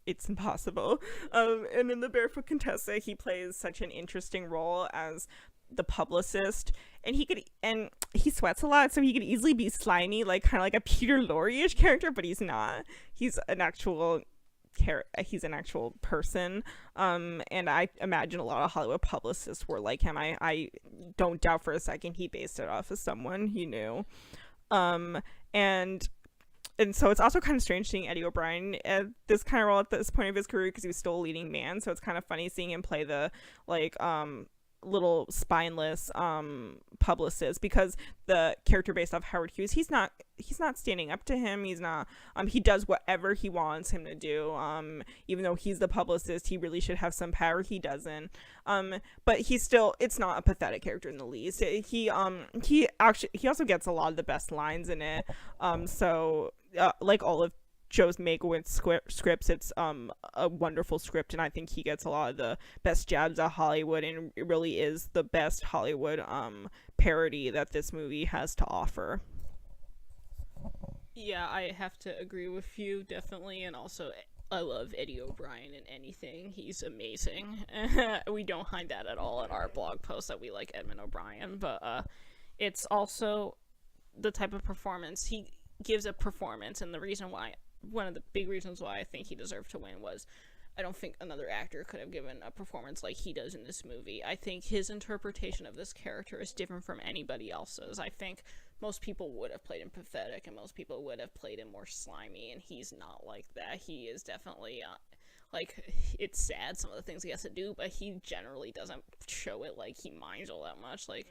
It's impossible. And in The Barefoot Contessa, he plays such an interesting role as the publicist, and he sweats a lot, so he could easily be slimy, like kind of like a Peter Lorre-ish character, but he's not. He's an actual person, and I imagine a lot of Hollywood publicists were like him. I don't doubt for a second he based it off of someone he knew. And so it's also kind of strange seeing Eddie O'Brien at this kind of role at this point of his career, because he was still a leading man, so it's kind of funny seeing him play the little spineless publicist, because the character based off Howard Hughes, he's not standing up to him. He's not he does whatever he wants him to do, even though he's the publicist. He really should have some power. He doesn't, but it's not a pathetic character in the least. He also gets a lot of the best lines in it, so like all of Joe's Mankiewicz scripts, it's a wonderful script, and I think he gets a lot of the best jabs at Hollywood, and it really is the best Hollywood parody that this movie has to offer. Yeah, I have to agree with you, definitely, and also I love Eddie O'Brien in anything. He's amazing. We don't hide that at all in our blog post that we like Edmund O'Brien, but it's also the type of performance he gives a performance, and one of the big reasons why I think he deserved to win was I don't think another actor could have given a performance like he does in this movie. I think his interpretation of this character is different from anybody else's. I think most people would have played him pathetic, and most people would have played him more slimy, and he's not like that. He is definitely, like, it's sad some of the things he has to do, but he generally doesn't show it like he minds all that much. Like,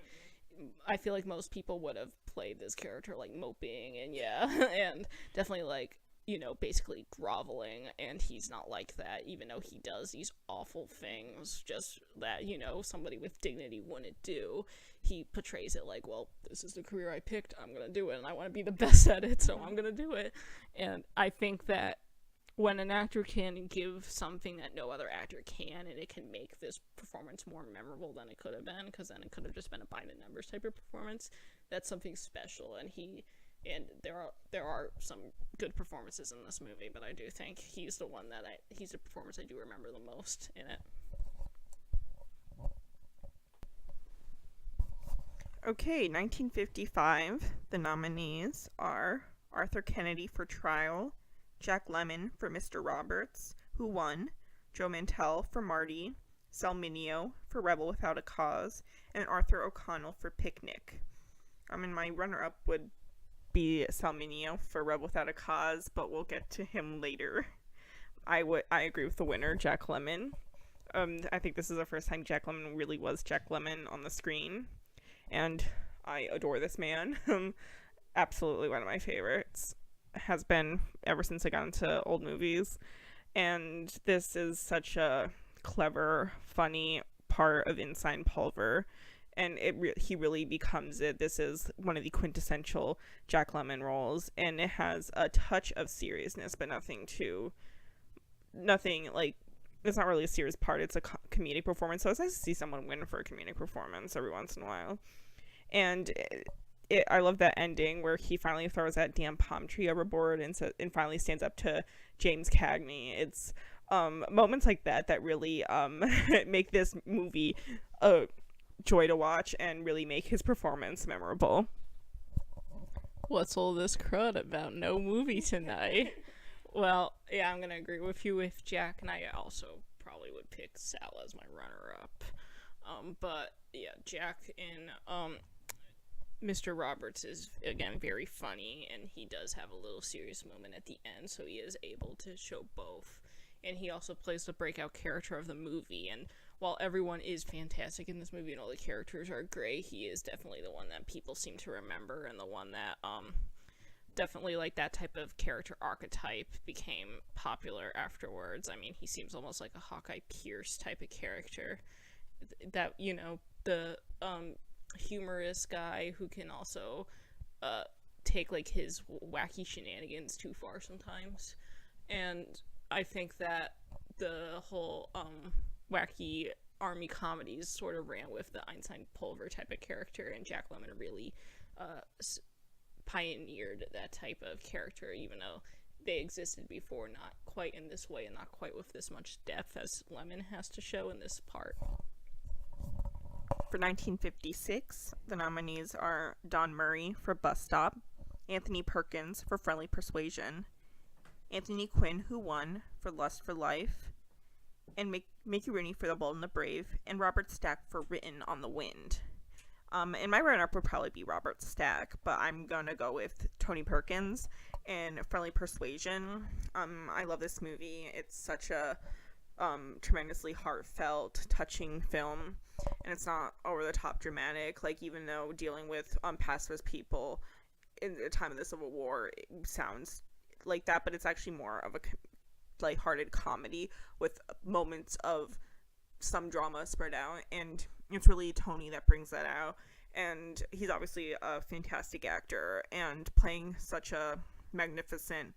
I feel like most people would have played this character, like, moping, and yeah, and definitely, like, you know, basically groveling, and he's not like that, even though he does these awful things just that, you know, somebody with dignity wouldn't do. He portrays it like, well, this is the career I picked, I'm gonna do it, and I want to be the best at it, so I'm gonna do it. And I think that when an actor can give something that no other actor can, and it can make this performance more memorable than it could have been, because then it could have just been a by the numbers type of performance, that's something special. And there are some good performances in this movie, but I do think he's the one that he's the performance I do remember the most in it. Okay, 1955. The nominees are Arthur Kennedy for Trial, Jack Lemmon for Mr. Roberts, who won, Joe Mantell for Marty, Sal Mineo for Rebel Without a Cause, and Arthur O'Connell for Picnic. And my runner-up would be Sal Mineo for Rebel Without a Cause, but we'll get to him later. I agree with the winner, Jack Lemmon. I think this is the first time Jack Lemmon really was Jack Lemmon on the screen, and I adore this man. Absolutely one of my favorites. Has been ever since I got into old movies, and this is such a clever, funny part of Inside Pulver. And he really becomes it. This is one of the quintessential Jack Lemmon roles, and it has a touch of seriousness, but nothing like, it's not really a serious part. It's a comedic performance, so it's nice to see someone win for a comedic performance every once in a while. And I love that ending where he finally throws that damn palm tree overboard and finally stands up to James Cagney. It's moments like that really make this movie joy to watch and really make his performance memorable. What's all this crud about no movie tonight? Well, yeah, I'm gonna agree with you with Jack, and I also probably would pick Sal as my runner-up. But yeah, Jack in Mr. Roberts is, again, very funny, and he does have a little serious moment at the end, so he is able to show both. And he also plays the breakout character of the movie, and while everyone is fantastic in this movie and all the characters are great, he is definitely the one that people seem to remember, and the one that, definitely, like, that type of character archetype became popular afterwards. I mean, he seems almost like a Hawkeye Pierce type of character. That, you know, the, humorous guy who can also, take, like, his wacky shenanigans too far sometimes. And I think that the whole, wacky army comedies sort of ran with the Einstein Pulver type of character, and Jack Lemmon really pioneered that type of character, even though they existed before, not quite in this way and not quite with this much depth as Lemmon has to show in this part. For 1956, the nominees are Don Murray for Bus Stop, Anthony Perkins for Friendly Persuasion, Anthony Quinn, who won, for Lust for Life, and Mickey Rooney for The Bold and the Brave, and Robert Stack for Written on the Wind. And my runner-up would probably be Robert Stack, but I'm gonna go with Tony Perkins in Friendly Persuasion. I love this movie. It's such a tremendously heartfelt, touching film, and it's not over-the-top dramatic. Like, even though dealing with pacifist people in the time of the Civil War, it sounds like that, but it's actually more of a lighthearted comedy with moments of some drama spread out, and it's really Tony that brings that out. And he's obviously a fantastic actor, and playing such a magnificent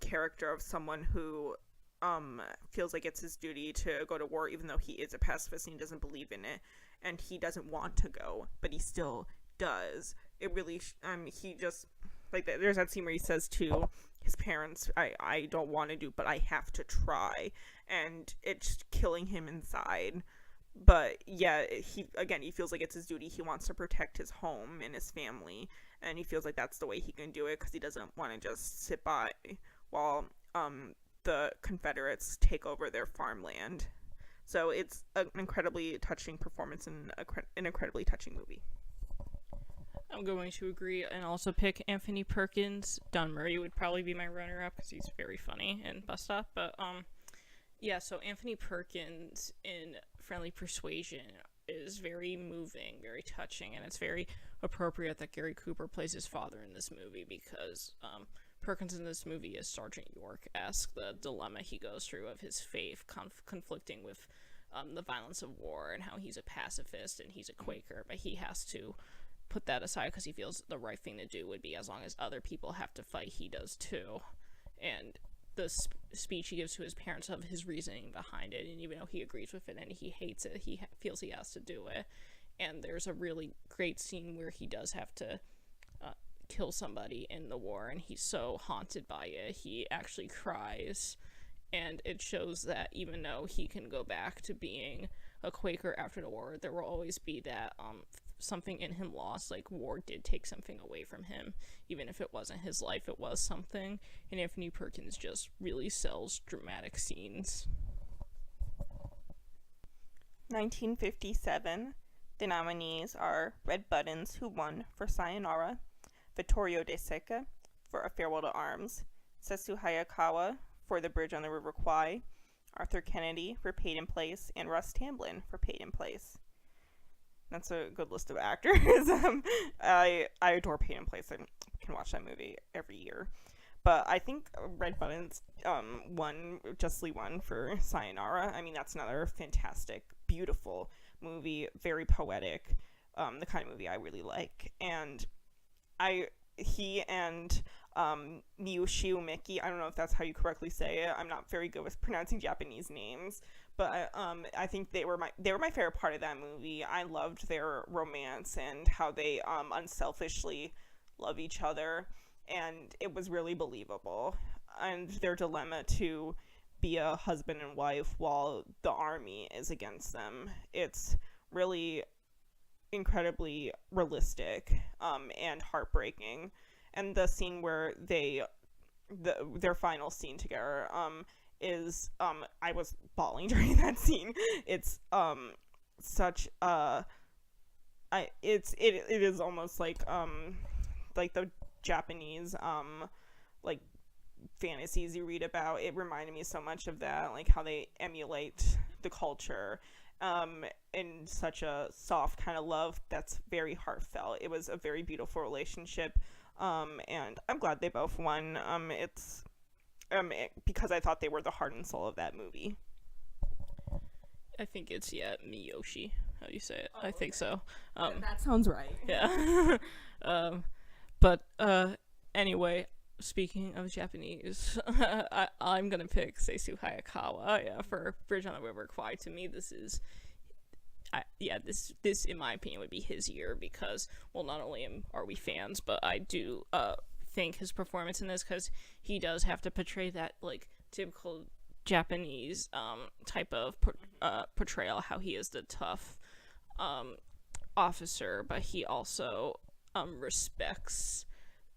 character of someone who feels like it's his duty to go to war, even though he is a pacifist and he doesn't believe in it, and he doesn't want to go, but he still does. It really he just, like, there's that scene where he says to his parents, I don't want to do, but I have to try, and it's killing him inside. But yeah, he feels like it's his duty. He wants to protect his home and his family, and he feels like that's the way he can do it, because he doesn't want to just sit by while the Confederates take over their farmland. So it's an incredibly touching performance and an incredibly touching movie. I'm going to agree and also pick Anthony Perkins. Don Murray would probably be my runner-up because he's very funny in Bus Stop. But yeah, so Anthony Perkins in Friendly Persuasion is very moving, very touching, and it's very appropriate that Gary Cooper plays his father in this movie because Perkins in this movie is Sergeant York-esque. The dilemma he goes through of his faith conflicting with the violence of war and how he's a pacifist and he's a Quaker, but he has to put that aside because he feels the right thing to do would be as long as other people have to fight, he does too. And the speech he gives to his parents of his reasoning behind it, and even though he agrees with it and he hates it, he feels he has to do it. And there's a really great scene where he does have to kill somebody in the war, and he's so haunted by it, he actually cries. And it shows that even though he can go back to being a Quaker after the war, there will always be that something in him lost. Like, war did take something away from him. Even if it wasn't his life, it was something. And Anthony Perkins just really sells dramatic scenes. 1957. The nominees are Red Buttons, who won for Sayonara, Vittorio De Sica for A Farewell to Arms, Setsu Hayakawa for The Bridge on the River Kwai, Arthur Kennedy for Paid in Place, and Russ Tamblyn for Paid in Place. That's a good list of actors. I adore Paid in Place. I can watch that movie every year. But I think Red Buttons justly won for Sayonara. I mean, that's another fantastic, beautiful movie, very poetic, the kind of movie I really like. And he and Miyoshio Miki, I don't know if that's how you correctly say it. I'm not very good with pronouncing Japanese names, but I think they were my favorite part of that movie. I loved their romance and how they unselfishly love each other, and it was really believable. And their dilemma to be a husband and wife while the army is against them. It's really incredibly realistic and heartbreaking. And the scene where their final scene together is I was bawling during that scene. It's such it is almost like the Japanese like fantasies you read about. It reminded me so much of that, like how they emulate the culture in such a soft kind of love that's very heartfelt. It was a very beautiful relationship, and I'm glad they both won. Because I thought they were the heart and soul of that movie. I think it's Miyoshi. How do you say it? I think so. That sounds right. Yeah. But anyway, speaking of Japanese, I'm gonna pick Seisu Hayakawa for Bridge on the River Kwai. To me, this is, this in my opinion would be his year because, well, not only are we fans, but I do think his performance in this, because he does have to portray that like typical Japanese type of portrayal, how he is the tough officer, but he also respects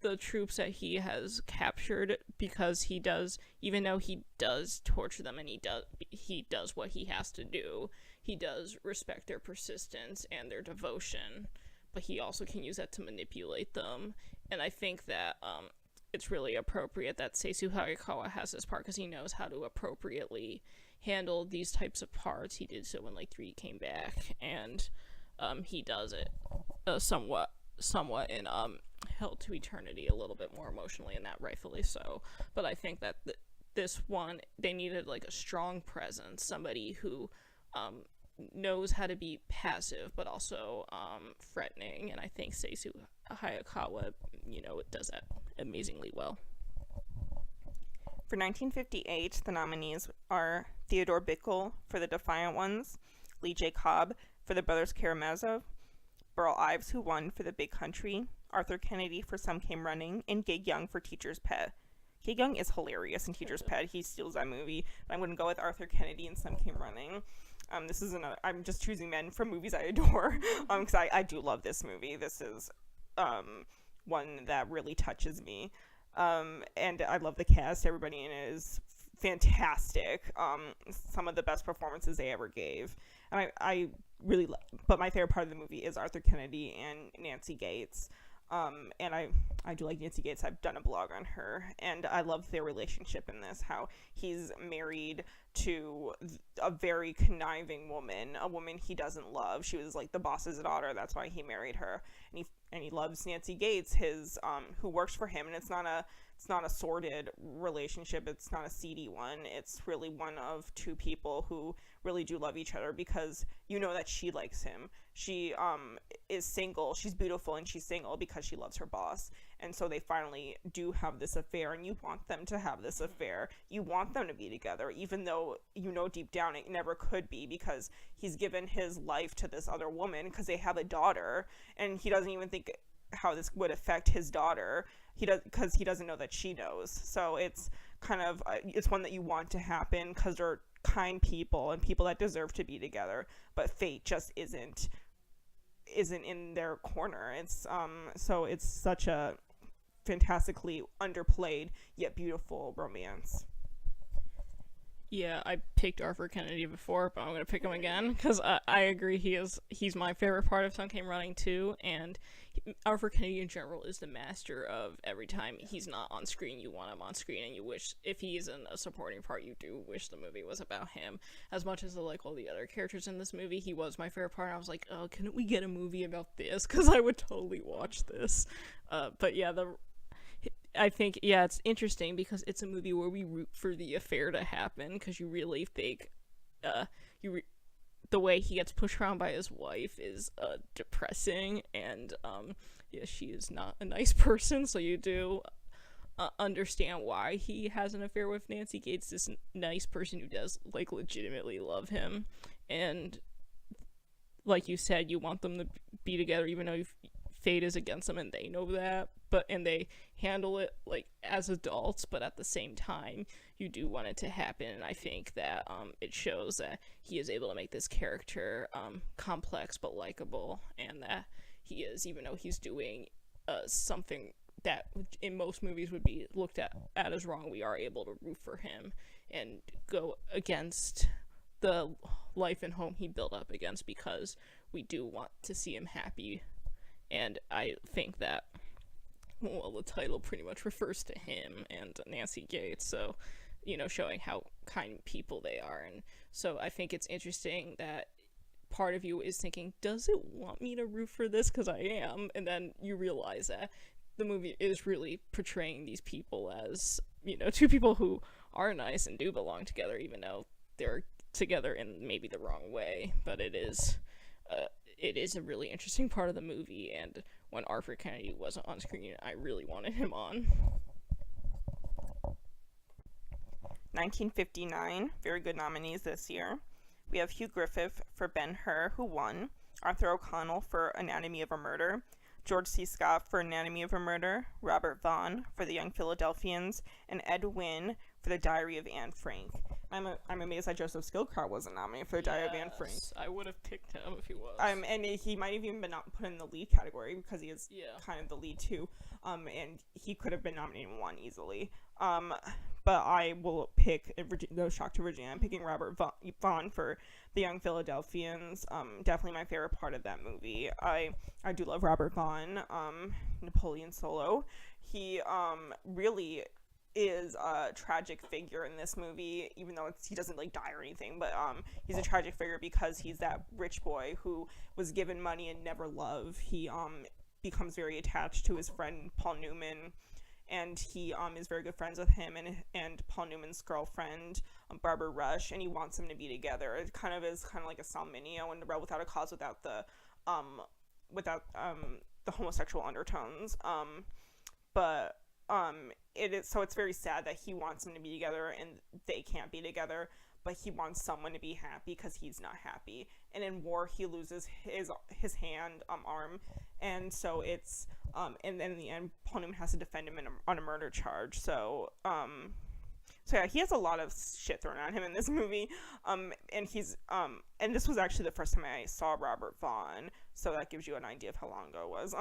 the troops that he has captured, because he does, even though he does torture them and he does what he has to do, he does respect their persistence and their devotion, but he also can use that to manipulate them. And I think that it's really appropriate that Seisu Hayakawa has this part, because he knows how to appropriately handle these types of parts. He did so when like 3 came back, and he does it somewhat in Held to Eternity a little bit more emotionally, and that rightfully so. But I think that this one, they needed like a strong presence, somebody who knows how to be passive but also threatening, and I think Seisu Hayakawa, does that amazingly well. For 1958, the nominees are Theodore Bikel for The Defiant Ones, Lee J. Cobb for The Brothers Karamazov, Burl Ives, who won for The Big Country, Arthur Kennedy for Some Came Running, and Gig Young for Teacher's Pet. Gig Young is hilarious in Teacher's Pet. He steals that movie. But I'm going to go with Arthur Kennedy and Some Came Running. This is another. I'm just choosing men from movies I adore, because I do love this movie. This is one that really touches me. And I love the cast. Everybody in it is fantastic. Some of the best performances they ever gave. And I really but my favorite part of the movie is Arthur Kennedy and Nancy Gates. And I do like Nancy Gates. I've done a blog on her, and I love their relationship in this, how he's married to a very conniving woman, a woman he doesn't love. She was like the boss's daughter. That's why he married her. And he loves Nancy Gates, his who works for him, and it's not a sordid relationship. It's not a seedy one. It's really one of two people who really do love each other, because you know that she likes him. She is single. She's beautiful, and she's single because she loves her boss. And so they finally do have this affair, and you want them to have this affair. You want them to be together, even though you know deep down it never could be, because he's given his life to this other woman because they have a daughter, and he doesn't even think how this would affect his daughter. Because he doesn't know that she knows. So it's kind of it's one that you want to happen because they're kind people and people that deserve to be together, but fate just isn't in their corner. It's so it's such a fantastically underplayed yet beautiful romance. Yeah, I picked Arthur Kennedy before, but I'm gonna pick him again because I agree he's my favorite part of Sun Came Running too, and Arthur Kennedy in general is the master of every time he's not on screen, you want him on screen, and you wish if he isn't a supporting part, you do wish the movie was about him. As much as I like all the other characters in this movie, he was my favorite part. I was like, oh, couldn't we get a movie about this? Because I would totally watch this. But yeah, I think, yeah, it's interesting because it's a movie where we root for the affair to happen because you really think the way he gets pushed around by his wife is depressing, and yeah, she is not a nice person, so you do understand why he has an affair with Nancy Gates, this nice person who does like legitimately love him, and like you said, you want them to be together even though fate is against them and they know that, and they handle it like as adults, but at the same time you do want it to happen. And I think that it shows that he is able to make this character complex but likable, and that he is, even though he's doing something that in most movies would be looked at as wrong, we are able to root for him and go against the life and home he built up against, because we do want to see him happy. And I think that, well, the title pretty much refers to him and Nancy Gates, so, you know, showing how kind people they are. And so I think it's interesting that part of you is thinking, does it want me to root for this? Because I am. And then you realize that the movie is really portraying these people as, you know, two people who are nice and do belong together, even though they're together in maybe the wrong way. But it is a really interesting part of the movie, and when Arthur Kennedy wasn't on screen, I really wanted him on. 1959, very good nominees this year. We have Hugh Griffith for Ben-Hur, who won, Arthur O'Connell for Anatomy of a Murder, George C. Scott for Anatomy of a Murder, Robert Vaughn for The Young Philadelphians, and Ed Wynn for The Diary of Anne Frank. I'm amazed that Joseph Skilcrow wasn't nominated for The Diary of Anne Frank. I would have picked him if he was. And he might have even been not put in the lead category because he is kind of the lead too. And he could have been nominated and won easily. But I will pick, no shock to Virginia, I'm picking Robert Vaughn for The Young Philadelphians. Definitely my favorite part of that movie. I do love Robert Vaughn, Napoleon Solo. He really is a tragic figure in this movie, even though he doesn't like die or anything, but he's a tragic figure because he's that rich boy who was given money and never loved. He becomes very attached to his friend Paul Newman, and he is very good friends with him and Paul Newman's girlfriend, Barbara Rush, and he wants them to be together. It kind of like a Sal Mineo in Rebel Without a Cause without the homosexual undertones. It's very sad that he wants them to be together and they can't be together, but he wants someone to be happy because he's not happy. And in war, he loses his arm, and so it's and then in the end, Paul Newman has to defend him on a murder charge. So yeah, he has a lot of shit thrown at him in this movie. And he's and this was actually the first time I saw Robert Vaughn, so that gives you an idea of how long ago it was.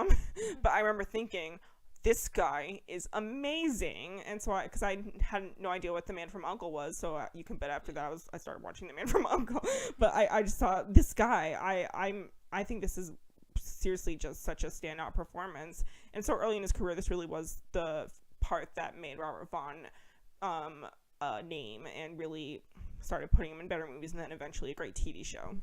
But I remember thinking, this guy is amazing. And so because I had no idea what The Man from U.N.C.L.E. was, so you can bet after that I started watching The Man from U.N.C.L.E. But I just thought, this guy, I think this is seriously just such a standout performance. And so early in his career, this really was the part that made Robert Vaughn name and really started putting him in better movies, and then eventually a great TV show.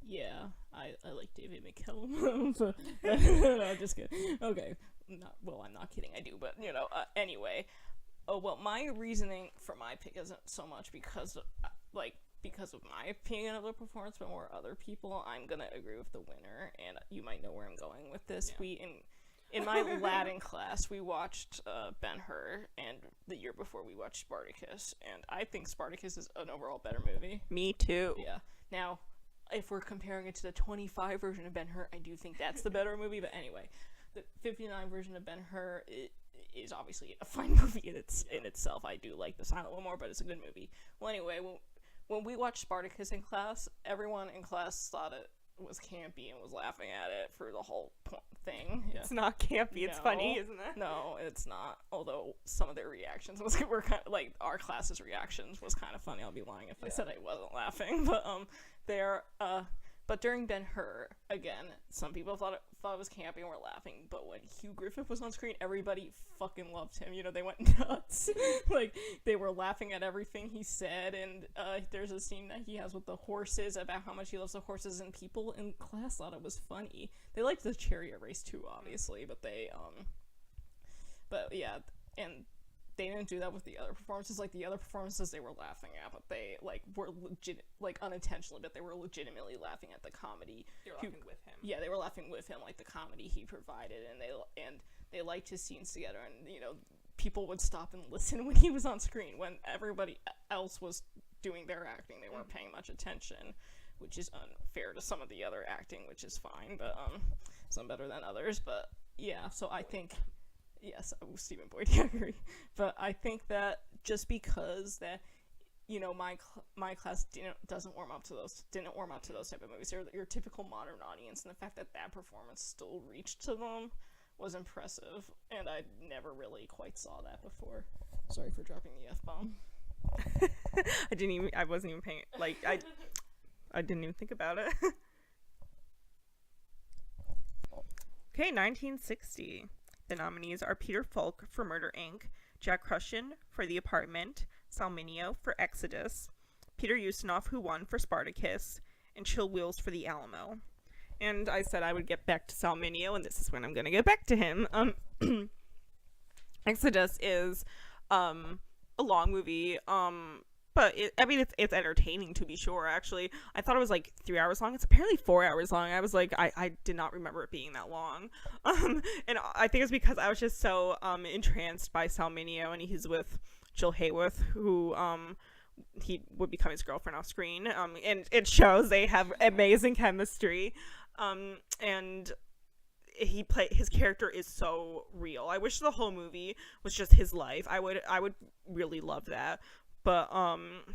Yeah, I like David McKellum. So, no, just kidding. Okay, I'm not kidding. I do, but anyway. Oh well, my reasoning for my pick isn't so much because of my opinion of the performance, but more other people. I'm gonna agree with the winner, and you might know where I'm going with this. Yeah. In my Latin class, we watched Ben-Hur, and the year before we watched Spartacus, and I think Spartacus is an overall better movie. Me too. Yeah. Now, if we're comparing it to the 25 version of Ben-Hur, I do think that's the better movie, but anyway, the 59 version of Ben-Hur is obviously a fine movie in itself. I do like the silent one more, but it's a good movie. Well, anyway, when we watched Spartacus in class, everyone in class thought it was campy and was laughing at it for the whole thing. Yeah. It's not campy. It's funny, isn't it? No, it's not. Although some of their reactions were kind of like our class's reactions was kind of funny. I'll be lying if I said I wasn't laughing, but during Ben-Hur, again, some people thought it was campy and were laughing, but when Hugh Griffith was on screen, everybody fucking loved him. They went nuts. Like, they were laughing at everything he said, and there's a scene that he has with the horses about how much he loves the horses, and people in class thought it was funny. They liked the chariot race too, obviously, but yeah, and they didn't do that with the other performances. Like, the other performances they were laughing at, but they were unintentionally, but they were legitimately laughing at the comedy. They were laughing with him. Yeah, they were laughing with him, like the comedy he provided, and they liked his scenes together. And people would stop and listen when he was on screen. When everybody else was doing their acting, they weren't paying much attention, which is unfair to some of the other acting, which is fine, but some better than others. But yeah, so I think. Yes, Stephen Boyd, I agree. But I think that just because that, my class didn't warm up to those type of movies. They're your typical modern audience, and the fact that performance still reached to them was impressive, and I never really quite saw that before. Sorry for dropping the F-bomb. I wasn't even paying, I didn't even think about it. Okay, 1960. The nominees are Peter Falk for Murder, Inc., Jack Russian for The Apartment, Sal Mineo for Exodus, Peter Ustinov, who won, for Spartacus, and Chill Wheels for The Alamo. And I said I would get back to Sal Mineo, and this is when I'm going to get back to him. Exodus is a long movie, but it's entertaining, to be sure. Actually, I thought it was 3 hours long. It's apparently 4 hours long. I was like, I did not remember it being that long. And I think it's because I was just so entranced by Sal Mineo, and he's with Jill Hayworth, who he would become his girlfriend off screen. And it shows they have amazing chemistry. And his character is so real. I wish the whole movie was just his life. I would really love that. But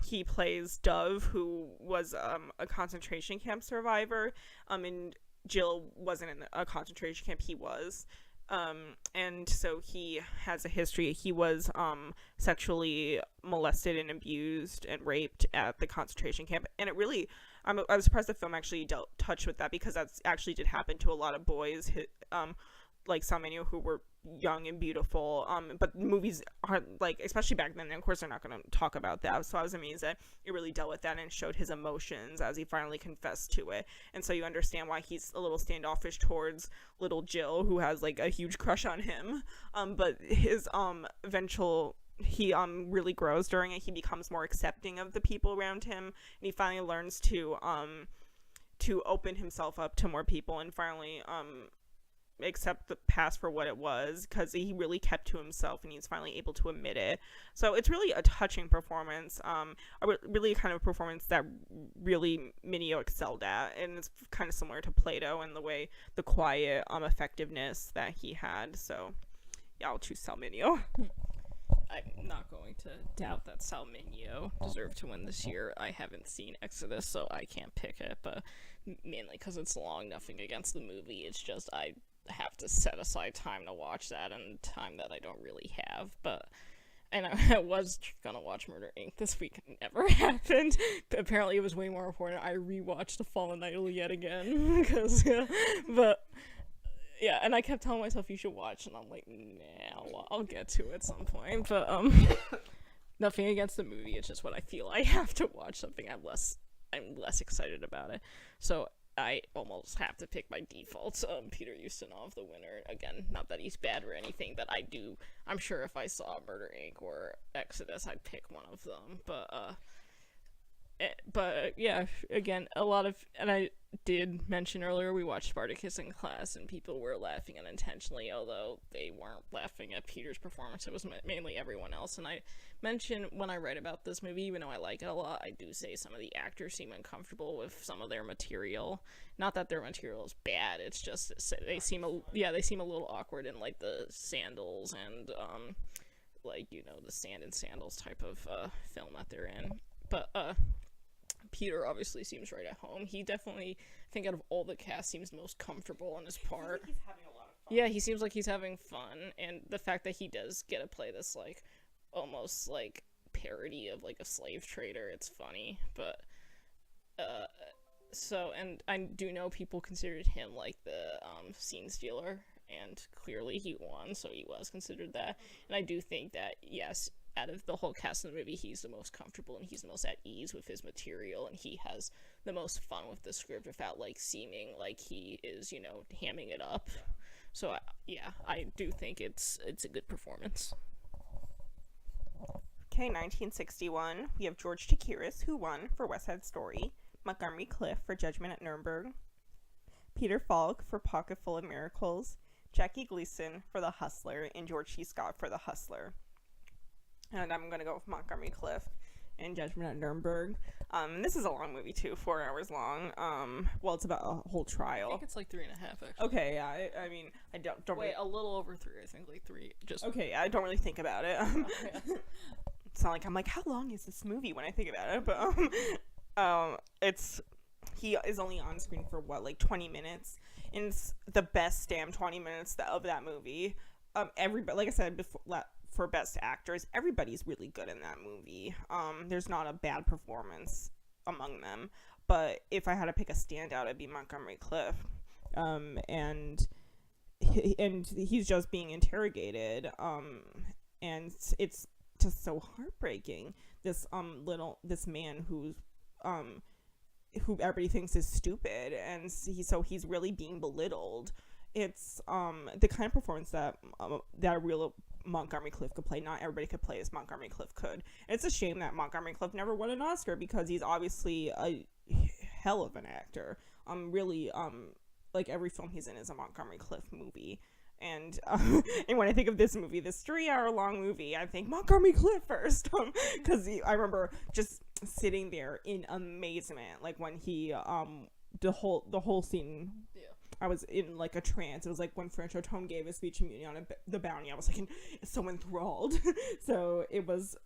he plays Dove, who was a concentration camp survivor, and Jill wasn't in a concentration camp. He was, and so he has a history. He was sexually molested and abused and raped at the concentration camp, and it really, I was surprised the film actually dealt touch with that, because that actually did happen to a lot of boys, like Sal Mineo, who were young and beautiful, but movies aren't, especially back then, and of course they're not going to talk about that. So I was amazed that it really dealt with that and showed his emotions as he finally confessed to it. And so you understand why he's a little standoffish towards little Jill, who has a huge crush on him, but his he really grows during it. He becomes more accepting of the people around him, and he finally learns to open himself up to more people, and finally accept the past for what it was, because he really kept to himself, and he's finally able to admit it. So it's really a touching performance, really kind of performance that really Mineo excelled at, and it's kind of similar to Plato in the way, the quiet effectiveness that he had. So yeah, I'll choose Sal Mineo. I'm not going to doubt that Sal Mineo deserved to win this year. I haven't seen Exodus, so I can't pick it, but mainly because it's long. Nothing against the movie. It's just I have to set aside time to watch that, and time that I don't really have. And I was gonna watch Murder Inc. this week. It never happened. But apparently, it was way more important. I rewatched The Fallen Idol yet again because, yeah, and I kept telling myself you should watch, and I'm like, nah, well, I'll get to it at some point. But nothing against the movie. It's just what I feel. I have to watch something. I'm less excited about it. So I almost have to pick by default Peter Ustinov, the winner. Again, not that he's bad or anything, but I'm sure if I saw Murder Inc. or Exodus, I'd pick one of them. But yeah, again, and I did mention earlier, we watched Spartacus in class, and people were laughing unintentionally, although they weren't laughing at Peter's performance. It was mainly everyone else. And I mentioned when I write about this movie, even though I like it a lot, I do say some of the actors seem uncomfortable with some of their material. Not that their material is bad, it's just they seem a little awkward in like the sandals and the sand and sandals type of film that they're in. But Peter obviously seems right at home. He definitely, I think out of all the cast, seems most comfortable on his part. He's having a lot of fun. Yeah, he seems like he's having fun, and the fact that he does get to play this like almost like parody of like a slave trader, it's funny. But and I do know people considered him like the scene stealer, and clearly he won, so he was considered that. And I do think that, yes, out of the whole cast of the movie, he's the most comfortable and he's the most at ease with his material, and he has the most fun with the script without like seeming like he is, hamming it up. So I do think it's a good performance. Okay, 1961, we have George Chakiris, who won for West Side Story, Montgomery Clift for Judgment at Nuremberg, Peter Falk for Pocket Full of Miracles, Jackie Gleason for The Hustler, and George C. Scott for The Hustler. And I'm going to go with Montgomery Clift and Judgment at Nuremberg. This is a long movie, too, 4 hours long. Well, it's about a whole trial. I think it's like 3.5, actually. Okay, yeah, I mean, I don't Wait, a little over 3, I think, like 3, just... Okay, yeah, I don't really think about it. It's not like I'm like, how long is this movie when I think about it? But, he is only on screen for, 20 minutes? And it's the best damn 20 minutes of that movie. Everybody, like I said before, for best actors, everybody's really good in that movie. There's not a bad performance among them, but if I had to pick a standout, it'd be Montgomery Clift. And he's just being interrogated, and it's just so heartbreaking. This man who everybody thinks is stupid, and he's really being belittled. It's the kind of performance that a real Montgomery Clift could play. Not everybody could play as Montgomery Clift could. And it's a shame that Montgomery Clift never won an Oscar, because he's obviously a hell of an actor. Really, like every film he's in is a Montgomery Clift movie. And and when I think of this movie, this 3-hour-long movie, I think Montgomery Clift first, because I remember just sitting there in amazement, like when he the whole scene. Yeah. I was in like a trance. It was like when French Otone gave a speech immunity on The Bounty. I was like so enthralled. So it was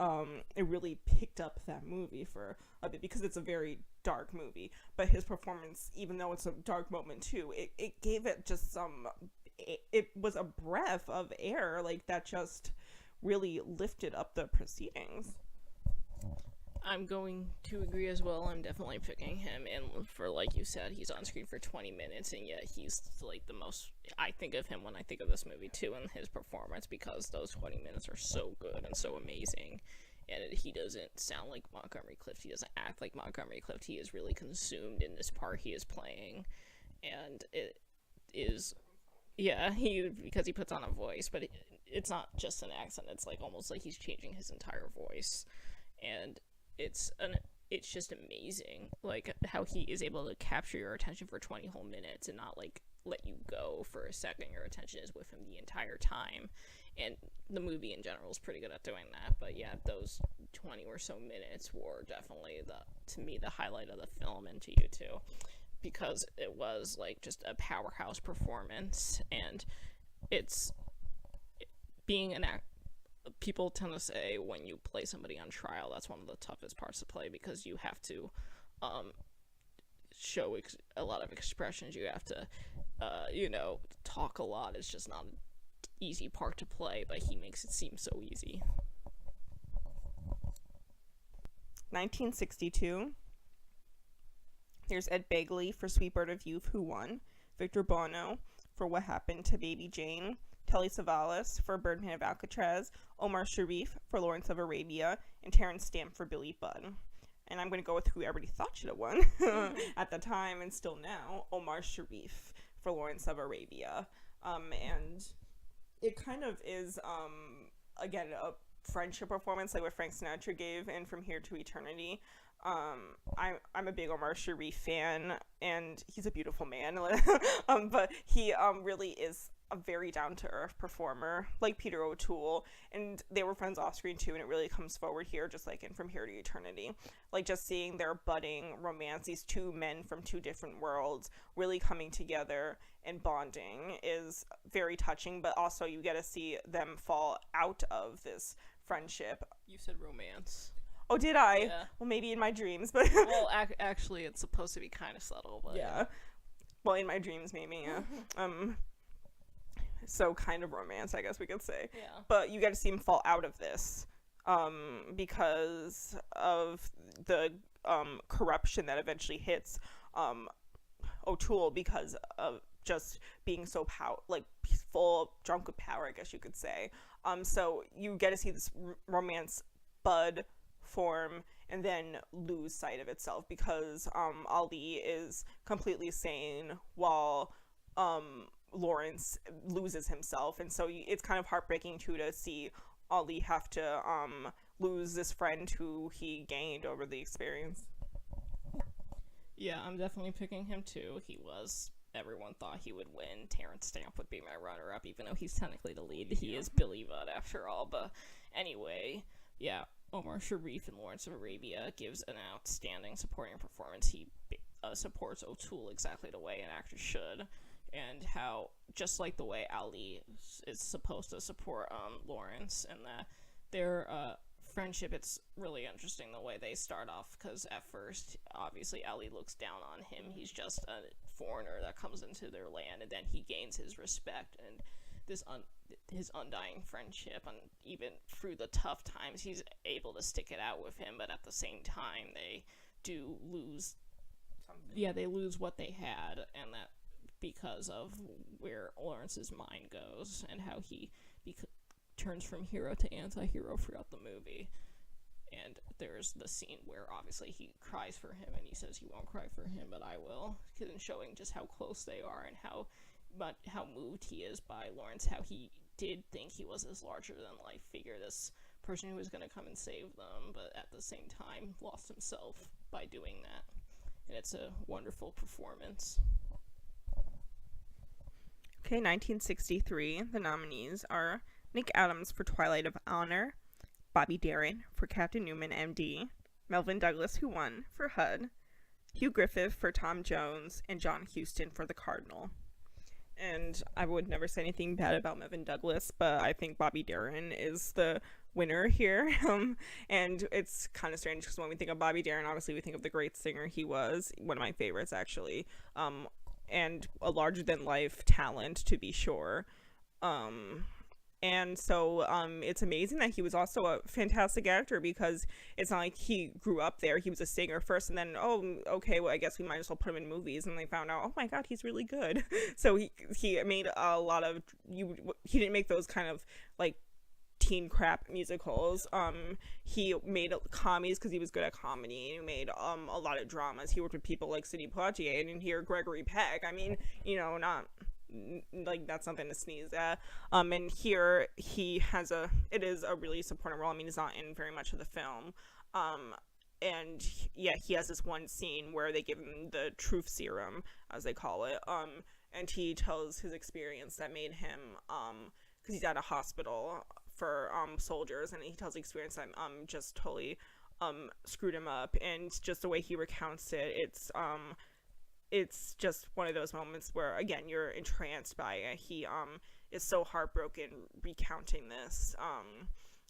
it really picked up that movie for a bit, because it's a very dark movie. But his performance, even though it's a dark moment too, it gave it just some. It was a breath of air, like that just really lifted up the proceedings. I'm going to agree as well. I'm definitely picking him, and for, like you said, he's on screen for 20 minutes, and yet he's like the most, I think of him when I think of this movie too, and his performance, because those 20 minutes are so good and so amazing. And he doesn't sound like Montgomery Clift, he doesn't act like Montgomery Clift, he is really consumed in this part he is playing, and it is, because he puts on a voice, but it's not just an accent, it's like almost like he's changing his entire voice, and it's just amazing, like how he is able to capture your attention for 20 whole minutes and not like let you go for a second. Your attention is with him the entire time, and the movie in general is pretty good at doing that. But yeah, those 20 or so minutes were definitely to me the highlight of the film, and to you too, because it was like just a powerhouse performance. And it's being an actor. People tend to say when you play somebody on trial, that's one of the toughest parts to play, because you have to show a lot of expressions. You have to talk a lot. It's just not an easy part to play, but he makes it seem so easy. 1962. There's Ed Begley for Sweet Bird of Youth, who won. Victor Bono for What Happened to Baby Jane. Telly Savalas for Birdman of Alcatraz. Omar Sharif for Lawrence of Arabia. And Terrence Stamp for Billy Budd. And I'm going to go with who everybody thought should have won at the time and still now. Omar Sharif for Lawrence of Arabia. And it kind of is, again, a friendship performance like what Frank Sinatra gave in From Here to Eternity. I'm a big Omar Sharif fan, and he's a beautiful man. But he really is a very down-to-earth performer, like Peter O'Toole, and they were friends off screen too, and it really comes forward here, just like in From Here to Eternity. Like, just seeing their budding romance, these two men from two different worlds really coming together and bonding is very touching, but also you get to see them fall out of this friendship. You said romance. Oh, did I? Yeah. Well, maybe in my dreams, but Well, actually, it's supposed to be kind of subtle, but yeah. Well, in my dreams, maybe, yeah. So kind of romance, I guess we could say. Yeah. But you get to see him fall out of this, because of the corruption that eventually hits O'Toole because of just being so full drunk with power, I guess you could say. So you get to see this romance bud form and then lose sight of itself because Ali is completely sane while Lawrence loses himself, and so it's kind of heartbreaking too to see Ali have to lose this friend who he gained over the experience. Yeah, I'm definitely picking him too. Everyone thought he would win. Terrence Stamp would be my runner-up, even though he's technically the lead. He is Billy Budd after all, but anyway, yeah, Omar Sharif in Lawrence of Arabia gives an outstanding supporting performance. He supports O'Toole exactly the way an actor should, and how, just like the way Ali is supposed to support Lawrence, and that their friendship, it's really interesting the way they start off, because at first, obviously, Ali looks down on him. He's just a foreigner that comes into their land, and then he gains his respect, and his undying friendship, and even through the tough times, he's able to stick it out with him, but at the same time, they do lose something. Yeah, they lose what they had, and that because of where Lawrence's mind goes, and how he turns from hero to anti-hero throughout the movie. And there's the scene where obviously he cries for him, and he says he won't cry for him, but I will, and showing just how close they are, and how moved he is by Lawrence, how he did think he was this larger-than-life figure, this person who was going to come and save them, but at the same time lost himself by doing that. And it's a wonderful performance. Okay, 1963, the nominees are Nick Adams for Twilight of Honor, Bobby Darin for Captain Newman, M.D., Melvyn Douglas, who won, for HUD, Hugh Griffith for Tom Jones, and John Huston for The Cardinal. And I would never say anything bad about Melvyn Douglas, but I think Bobby Darin is the winner here. And it's kind of strange because when we think of Bobby Darin, obviously we think of the great singer he was, one of my favorites actually, and a larger-than-life talent, to be sure. And so it's amazing that he was also a fantastic actor, because it's not like he grew up there. He was a singer first, and then, oh, okay, well, I guess we might as well put him in movies. And they found out, oh my God, he's really good. So he made a lot of, he didn't make those kind of like teen crap musicals. He made comedies because he was good at comedy. He made a lot of dramas. He worked with people like Sidney Poitier and here Gregory Peck. I mean, not like that's something to sneeze at. And here it is a really supporting role. I mean, he's not in very much of the film. And yeah, he has this one scene where they give him the truth serum, as they call it. And he tells his experience that made him, because he's at a hospital for soldiers, and he tells the experience that just totally screwed him up. And just the way he recounts it, it's just one of those moments where, again, you're entranced by it. He is so heartbroken recounting this.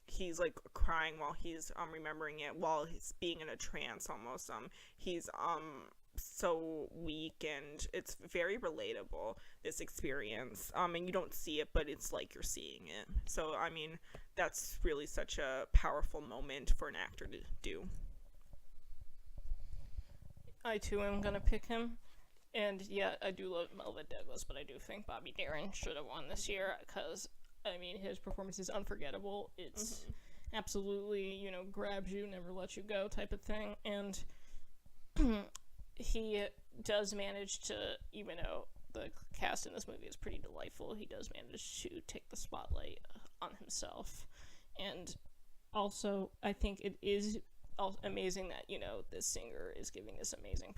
He's like crying while he's remembering it, while he's being in a trance almost. He's so weak, and it's very relatable, this experience. And you don't see it, but it's like you're seeing it. So I mean, that's really such a powerful moment for an actor to do. I too am gonna pick him. And yeah, I do love Melvin Douglas, but I do think Bobby Darin should have won this year because, I mean, his performance is unforgettable. It's absolutely, you know, grabs you, never lets you go type of thing. And he does manage to, even though the cast in this movie is pretty delightful, he does manage to take the spotlight on himself. And also, I think it is amazing that, you know, this singer is giving this amazing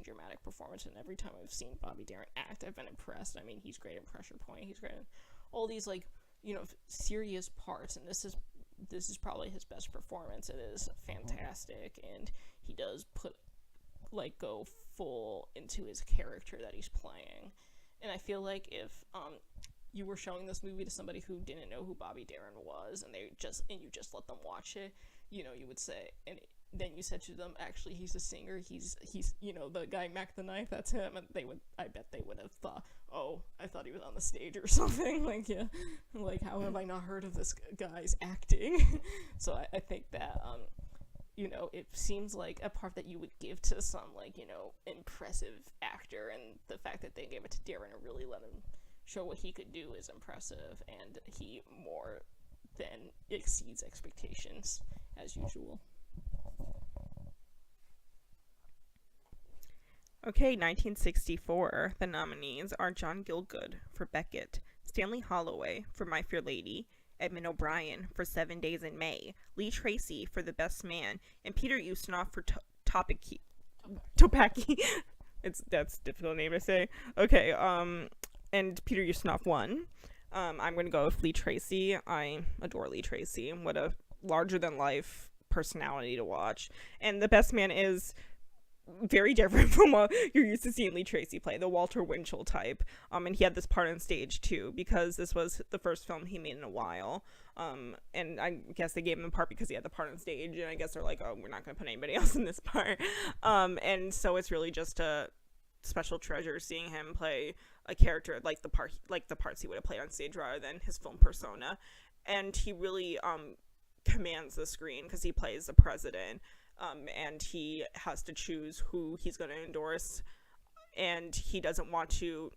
dramatic performance, and every time I've seen Bobby Darin act, I've been impressed. I mean, he's great in Pressure Point, he's great in all these, like, you know, serious parts, and this is probably his best performance. It is fantastic, and he does go full into his character that he's playing. And I feel like if you were showing this movie to somebody who didn't know who Bobby Darin was, and you just let them watch it, you know, you would say, and then you said to them, actually, he's a singer, he's you know, the guy Mac the Knife, that's him, and I bet they would have thought, oh, I thought he was on the stage or something, like, yeah, like, how have I not heard of this guy's acting? So I think that, you know, it seems like a part that you would give to some, like, you know, impressive actor, and the fact that they gave it to Darin and really let him show what he could do is impressive, and he more than exceeds expectations, as usual. Okay, 1964. The nominees are John Gielgud for Beckett, Stanley Holloway for My Fair Lady, Edmund O'Brien for 7 Days in May, Lee Tracy for The Best Man, and Peter Ustinov for Topaki. That's a difficult name to say. Okay, and Peter Ustinov won. I'm going to go with Lee Tracy. I adore Lee Tracy. What a larger-than-life personality to watch. And The Best Man is very different from what you're used to seeing Lee Tracy play, the Walter Winchell type. And he had this part on stage, too, because this was the first film he made in a while. And I guess they gave him the part because he had the part on stage, and I guess they're like, oh, we're not going to put anybody else in this part. And so it's really just a special treasure seeing him play a character like the parts he would have played on stage rather than his film persona. And he really commands the screen because he plays the president, and he has to choose who he's going to endorse, and he doesn't want to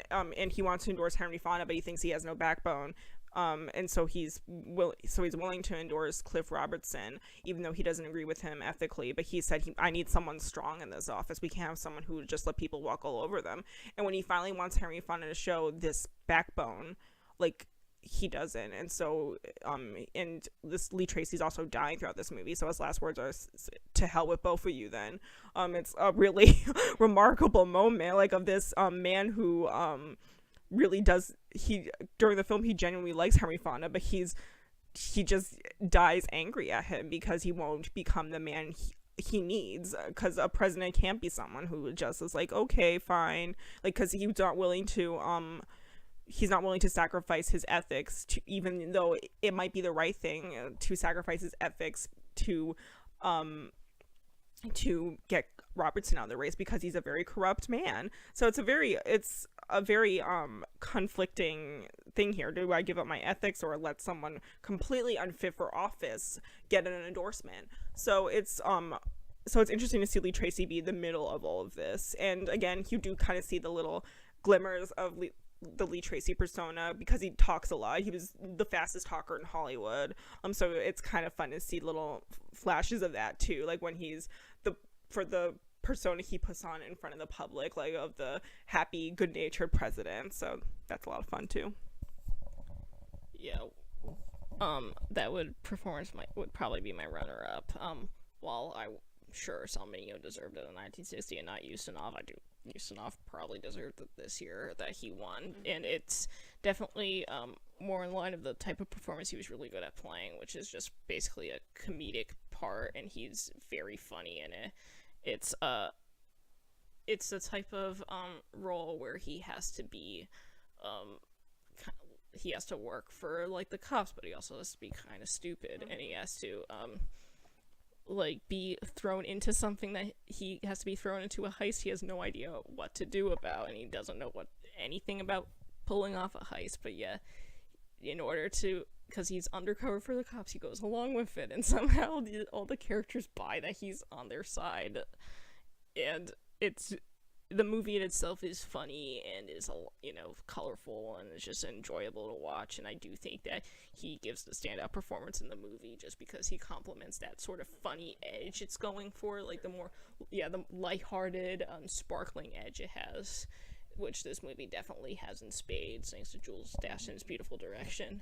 and he wants to endorse Henry Fonda, but he thinks he has no backbone. And so he's willing to endorse Cliff Robertson, even though he doesn't agree with him ethically. But he said, I need someone strong in this office. We can't have someone who would just let people walk all over them. And when he finally wants Henry Fonda to show this backbone, like, he doesn't. And so, and this Lee Tracy's also dying throughout this movie. So his last words are, "To hell with both of you." Then, it's a really remarkable moment, like, of this man who really does, during the film he genuinely likes Henry Fonda, but he just dies angry at him because he won't become the man he needs, because a president can't be someone who just is like, okay, fine, like, because he's not willing to sacrifice his ethics, to, even though it might be the right thing to sacrifice his ethics to get Robertson out of the race, because he's a very corrupt man. So it's a very conflicting thing here. Do I give up my ethics or let someone completely unfit for office get an endorsement? So it's interesting to see Lee Tracy be the middle of all of this. And again, you do kind of see the little glimmers of the Lee Tracy persona because he talks a lot. He was the fastest talker in Hollywood. So it's kind of fun to see little flashes of that too, like when he's for the persona he puts on in front of the public, like of the happy, good-natured president. So that's a lot of fun too. Yeah. That would probably be my runner-up. While I'm sure Salminio deserved it in 1960 and not Ustinov, Ustinov probably deserved it this year that he won, and it's definitely more in line of the type of performance he was really good at playing, which is just basically a comedic part, and he's very funny in it. It's the type of role where he has to be he has to work for, like, the cops, but he also has to be kind of stupid, and he has to like be thrown into something that he has to be thrown into a heist he has no idea what to do about, and he doesn't know anything about pulling off a heist, but yeah, in order to, because he's undercover for the cops, he goes along with it, and somehow all the characters buy that he's on their side, and the movie in itself is funny and is, colorful, and it's just enjoyable to watch. And I do think that he gives the standout performance in the movie just because he complements that sort of funny edge it's going for, like the lighthearted, sparkling edge it has, which this movie definitely has in spades, thanks to Jules Daston's beautiful direction.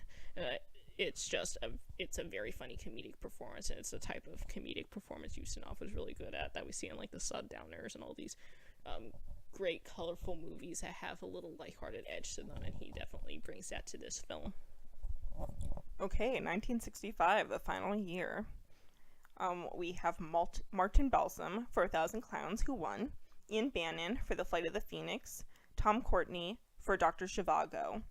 It's a very funny comedic performance, and it's the type of comedic performance Ustinov was really good at, that we see in like the Sundowners and all these great colorful movies that have a little lighthearted edge to them, and he definitely brings that to this film. Okay, 1965, the final year. We have Martin Balsam for 1,000 Clowns, who won, Ian Bannon for The Flight of the Phoenix, Tom Courtenay for Dr. Zhivago,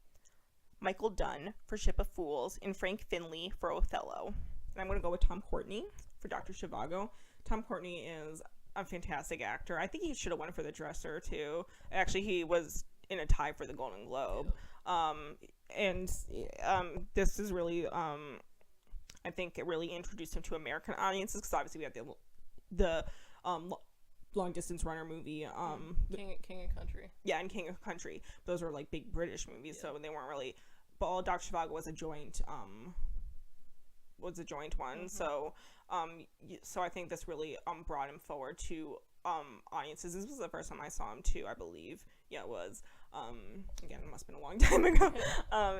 Michael Dunn for Ship of Fools, and Frank Finley for Othello. And I'm going to go with Tom Courtenay for Dr. Zhivago. Tom Courtenay is a fantastic actor. I think he should have won for The Dresser, too. Actually, he was in a tie for the Golden Globe. This is really, I think it really introduced him to American audiences, because obviously we had the long distance runner movie, King of Country. Yeah, and King of Country. Those were like big British movies, so they weren't really. But all Dr. Zhivago was a joint one. Mm-hmm. So I think this really brought him forward to audiences. This was the first time I saw him too, I believe. Yeah, it was. Again, it must have been a long time ago.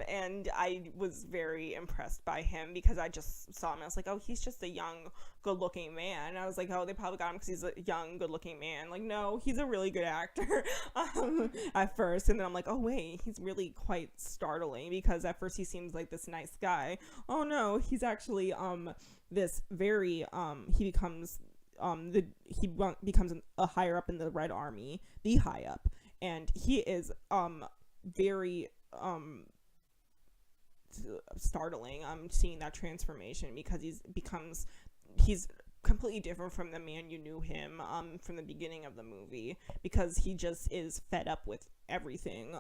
And I was very impressed by him because I just saw him. I was like, oh, he's just a young, good-looking man. And I was like, oh, they probably got him because he's a young, good-looking man. Like, no, he's a really good actor at first. And then I'm like, oh, wait, he's really quite startling, because at first he seems like this nice guy. Oh, no, he's actually this very, he becomes a higher up in the Red Army, the high up. And he is very startling seeing that transformation, because he's completely different from the man you knew him from the beginning of the movie, because he just is fed up with everything.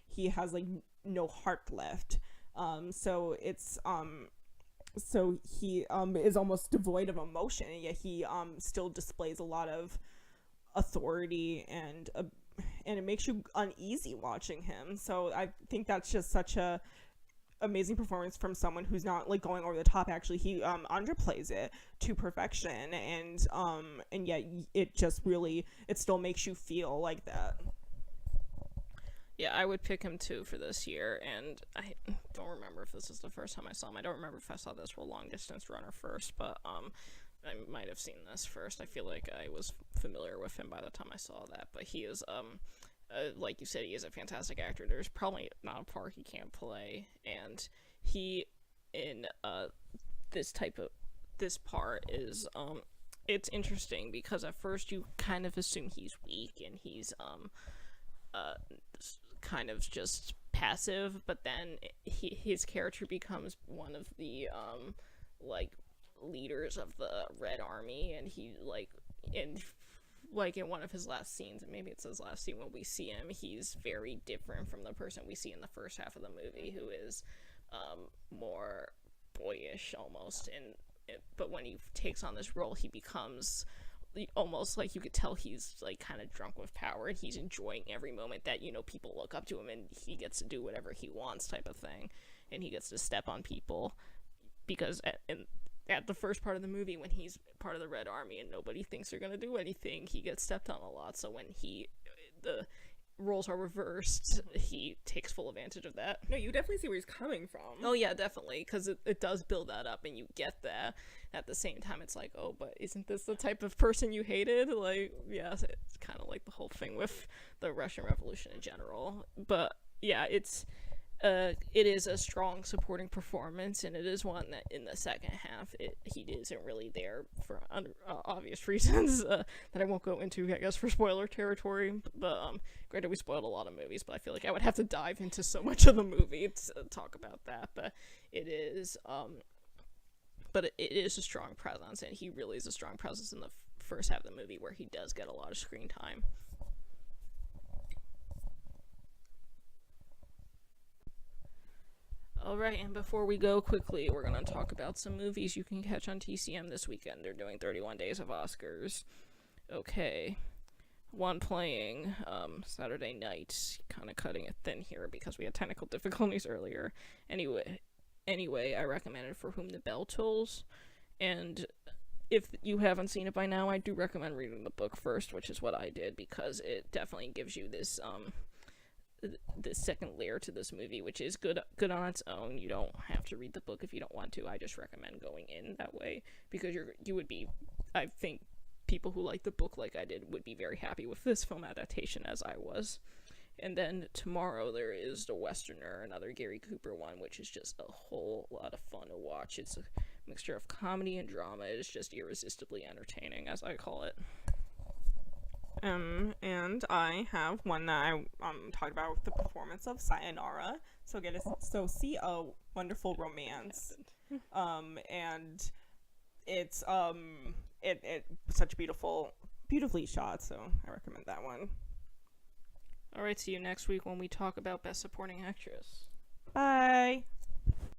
He has like no heart left. So he is almost devoid of emotion, and yet he still displays a lot of authority, and it makes you uneasy watching him. So I think that's just such a amazing performance from someone who's not like going over the top. Actually, he underplays it to perfection, and yet it just really, it still makes you feel like that. Yeah, I would pick him too for this year, and I don't remember if this is the first time I saw him. I don't remember if I saw this for Long Distance Runner first, but I might have seen this first. I feel like I was familiar with him by the time I saw that, but he is, like you said, he is a fantastic actor. There's probably not a part he can't play, and he, in this part is, it's interesting, because at first you kind of assume he's weak, and he's, kind of just passive, but then his character becomes one of the, leaders of the Red Army, and he in one of his last scenes, and maybe it's his last scene when we see him, he's very different from the person we see in the first half of the movie, who is more boyish almost, but when he takes on this role, he becomes almost like, you could tell he's like kind of drunk with power, and he's enjoying every moment that, people look up to him, and he gets to do whatever he wants, type of thing, and he gets to step on people, because at the first part of the movie, when he's part of the Red Army and nobody thinks they're gonna do anything, he gets stepped on a lot. So when the roles are reversed, he takes full advantage of that. No, you definitely see where he's coming from. Oh yeah, definitely, because it does build that up, and you get that. At the same time, it's like, oh, but isn't this the type of person you hated? Like, yeah, it's kind of like the whole thing with the Russian Revolution in general. But yeah, it is a strong supporting performance, and it is one that in the second half he isn't really there for obvious reasons that I won't go into, I guess, for spoiler territory. But granted, we spoiled a lot of movies, but I feel like I would have to dive into so much of the movie to talk about that. But it is but it is a strong presence, and he really is a strong presence in the first half of the movie where he does get a lot of screen time. Alright, and before we go quickly, we're going to talk about some movies you can catch on TCM this weekend. They're doing 31 Days of Oscars. Okay. One playing Saturday night, kind of cutting it thin here because we had technical difficulties earlier. Anyway, I recommended For Whom the Bell Tolls, and if you haven't seen it by now, I do recommend reading the book first, which is what I did, because it definitely gives you this the second layer to this movie, which is good on its own. You don't have to read the book if you don't want to. I just recommend going in that way, because you would be, I think people who like the book like I did would be very happy with this film adaptation, as I was. And then tomorrow there is The Westerner, another Gary Cooper one, which is just a whole lot of fun to watch. It's a mixture of comedy and drama. It is just irresistibly entertaining, as I call it. And I have one that I talked about, the performance of Sayonara. So see A Wonderful Romance. And it's such beautifully shot, so I recommend that one. Alright, see you next week when we talk about Best Supporting Actress. Bye.